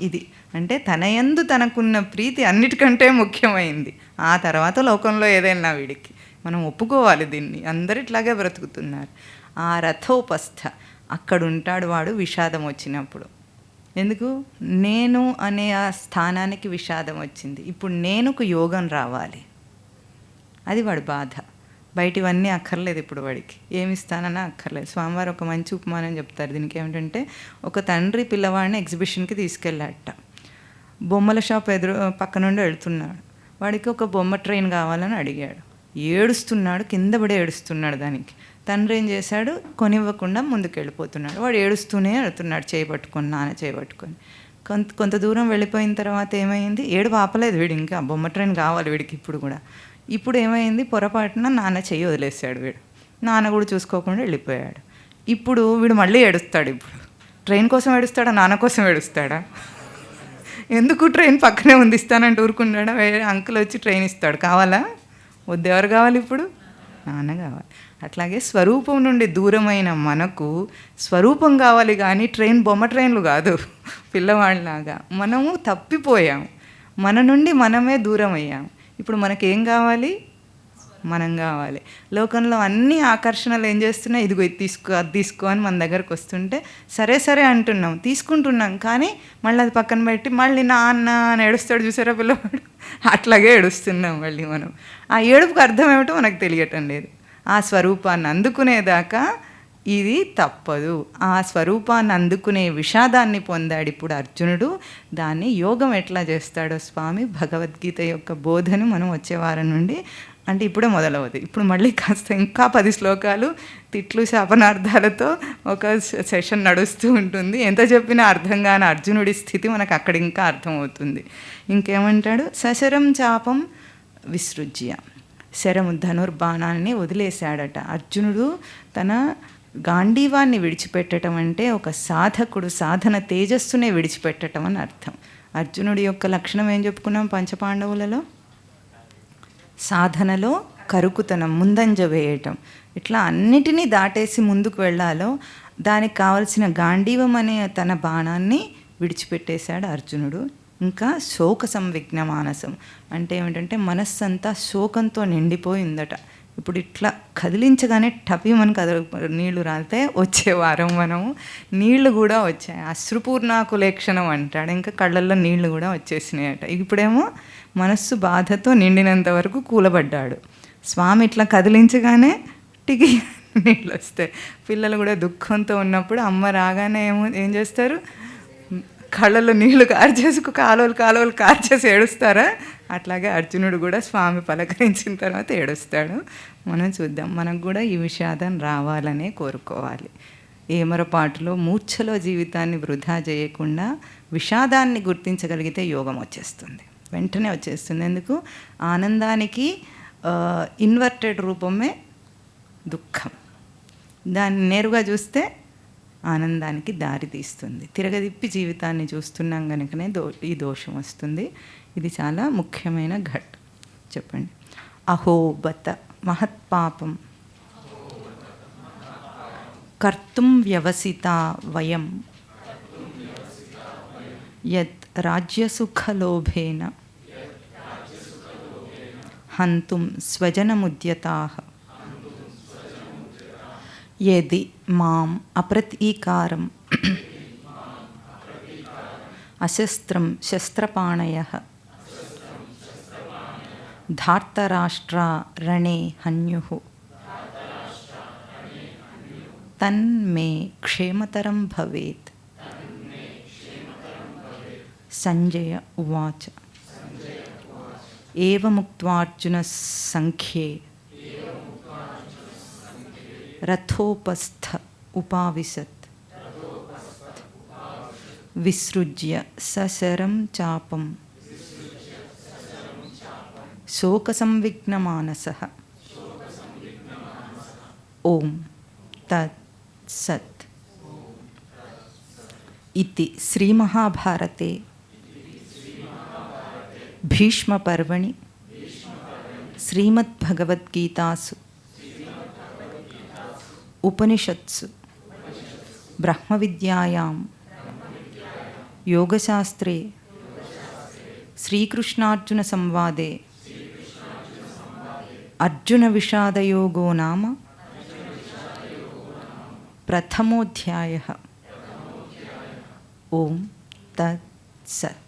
ఇది. అంటే తన యందు తనకున్న ప్రీతి అన్నిటికంటే ముఖ్యమైంది. ఆ తర్వాత లోకంలో ఏదైనా వీడికి మనం ఒప్పుకోవాలి దీన్ని. అందరు ఇట్లాగే బ్రతుకుతున్నారు. ఆ రథోపస్థ అక్కడుంటాడు వాడు విషాదం వచ్చినప్పుడు. ఎందుకు? నేను అనే ఆ స్థానానికి విషాదం వచ్చింది. ఇప్పుడు నేనుకు యోగం రావాలి, అది వాడి బాధ. బయటివన్నీ అక్కర్లేదు ఇప్పుడు వాడికి, ఏమిస్తానన్నా అక్కర్లేదు. స్వామివారు ఒక మంచి ఉపమానం చెప్తారు దీనికి. ఏమిటంటే, ఒక తండ్రి పిల్లవాడిని ఎగ్జిబిషన్కి తీసుకెళ్ళాడట. బొమ్మల షాప్ పక్క నుండి వెళ్తున్నాడు. వాడికి ఒక బొమ్మ ట్రైన్ కావాలని అడిగాడు. ఏడుస్తున్నాడు, కింద పడి ఏడుస్తున్నాడు. దానికి తండ్రి ఏం చేశాడు, కొనివ్వకుండా ముందుకు వెళ్ళిపోతున్నాడు. వాడు ఏడుస్తూనే వెళ్తున్నాడు, చేయబట్టుకొని, నాన్న చేయబట్టుకొని. కొంత దూరం వెళ్ళిపోయిన తర్వాత ఏమైంది, ఏడుపు ఆపలేదు వీడు, ఇంకా బొమ్మ ట్రైన్ కావాలి వీడికి ఇప్పుడు కూడా. ఇప్పుడు ఏమైంది, పొరపాటున నాన్న చెయ్యి వదిలేశాడు వీడు. నాన్న కూడా చూసుకోకుండా వెళ్ళిపోయాడు. ఇప్పుడు వీడు మళ్ళీ ఏడుస్తాడు. ఇప్పుడు ట్రైన్ కోసం ఏడుస్తాడా, నాన్న కోసం ఏడుస్తాడా? ఎందుకు ట్రైన్ పక్కనే ఉంది, ఇస్తానంటే ఊరుకున్నాడా? వేరే అంకుల్ వచ్చి ట్రైన్ ఇస్తాడు, కావాలా? వద్దు. ఎవరు కావాలి ఇప్పుడు? నాన్న కావాలి. అట్లాగే స్వరూపం నుండి దూరమైన మనకు స్వరూపం కావాలి, కానీ ట్రైన్ బొమ్మ ట్రైన్లు కాదు. పిల్లవాళ్ళలాగా మనము తప్పిపోయాము, మన నుండి మనమే దూరం అయ్యాము. ఇప్పుడు మనకేం కావాలి? మనం కావాలి. లోకంలో అన్ని ఆకర్షణలు ఏం చేస్తున్నాయి, ఇదిగో ఇది తీసుకో, అది తీసుకో అని మన దగ్గరకు వస్తుంటే సరే సరే అంటున్నాం, తీసుకుంటున్నాం, కానీ మళ్ళీ అది పక్కన పెట్టి మళ్ళీ నాన్న అని ఏడుస్తాడు చూసారా పిల్లవాడు, అట్లాగే ఏడుస్తున్నాం మళ్ళీ మనం. ఆ ఏడుపుకి అర్థం ఏమిటో మనకు తెలియటం లేదు. ఆ స్వరూపాన్ని అందుకునేదాకా ఇది తప్పదు. ఆ స్వరూపాన్ని అందుకునే విషాదాన్ని పొందాడు ఇప్పుడు అర్జునుడు. దాన్ని యోగం ఎట్లా చేస్తాడో స్వామి భగవద్గీత యొక్క బోధను మనం వచ్చే వారం నుండి, అంటే ఇప్పుడే మొదలవుతుంది. ఇప్పుడు మళ్ళీ కాస్త ఇంకా 10 శ్లోకాలు తిట్లు శాపనార్థాలతో ఒక సెషన్ నడుస్తూ ఉంటుంది. ఎంత చెప్పినా అర్థం కాని అర్జునుడి స్థితి మనకు అక్కడ ఇంకా అర్థమవుతుంది. ఇంకేమంటాడు, సశరం చాపం విసృజ్య, శరము ధనుర్బాణాన్ని వదిలేశాడట. అర్జునుడు తన గాంధీవాన్ని విడిచిపెట్టడం అంటే ఒక సాధకుడు సాధన తేజస్సునే విడిచిపెట్టడం అని అర్థం. అర్జునుడి యొక్క లక్షణం ఏం చెప్పుకున్నాం పంచపాండవులలో? సాధనలో కరుకుతనం, ముందంజ వేయటం. ఇట్లా అన్నిటినీ దాటేసి ముందుకు వెళ్ళాలో దానికి కావలసిన గాంధీవం అనే తన బాణాన్ని విడిచిపెట్టేశాడు అర్జునుడు. ఇంకా శోక సంవిఘ్న మానసం అంటే ఏమిటంటే మనస్సంతా శోకంతో నిండిపోయిందట. ఇప్పుడు ఇట్లా కదిలించగానే టపిమని నీళ్లు రాలితే వచ్చే వారం మనము నీళ్లు కూడా వచ్చాయి. అశ్రుపూర్ణాకులేక్షణం అంటాడు, ఇంకా కళ్ళల్లో నీళ్లు కూడా వచ్చేసినాయట. ఇప్పుడేమో మనస్సు బాధతో నిండినంత వరకు కూలబడ్డాడు. స్వామి ఇట్లా కదిలించగానే టికి నీళ్ళు వస్తాయి. పిల్లలు కూడా దుఃఖంతో ఉన్నప్పుడు అమ్మ రాగానే ఏం చేస్తారు, కళ్ళల్లో నీళ్లు కార్చేసుకు కాలువలు కార్చేసి ఏడుస్తారా? అట్లాగే అర్జునుడు కూడా స్వామి పలకరించిన తర్వాత ఏడుస్తాడు. మనం చూద్దాం. మనకు కూడా ఈ విషాదం రావాలనే కోరుకోవాలి. ఏమరపాటులో మూర్ఛలో జీవితాన్ని వృధా చేయకుండా విషాదాన్ని గుర్తించగలిగితే యోగం వచ్చేస్తుంది, వెంటనే వచ్చేస్తుంది. ఎందుకు? ఆనందానికి ఇన్వర్టెడ్ రూపమే దుఃఖం. దాన్ని నేరుగా చూస్తే ఆనందానికి దారి తీస్తుంది. తిరగదిప్పి జీవితాన్ని చూస్తున్నాం కనుకనే ఈ దోషం వస్తుంది. ఇది చాలా ముఖ్యమైన ఘట్. చెప్పండి. అహోబత మహత్పాపం కర్తుం వ్యవసితా వయం యత్ రాజ్యసుఖలోభేన హంతుం స్వజనముద్యతాః యది మాం అప్రతీకారం అశస్త్రం శస్త్రపాణయః ధార్తరాష్ట్రా రణే హన్యుః తన్మే క్షేమతరం భవేత్. సంజయ ఉవాచ ఏవముక్త్వార్జున సంఖ్యే రథోపస్థ ఉపావిశత్ విసృజ్య సశరం చాపం శోకసంవిఘ్నమానసః. ఓం తత్ సత్. ఇతి శ్రీమహాభారతే భీష్మపర్వణి శ్రీమద్భగవద్గీతాసు ఉపనిషత్సు బ్రహ్మవిద్యాయాం యోగశాస్త్రే శ్రీకృష్ణార్జున సంవాదే అర్జున విషాదయోగో నామ ప్రథమోధ్యాయః. ఓం తత్ సత్.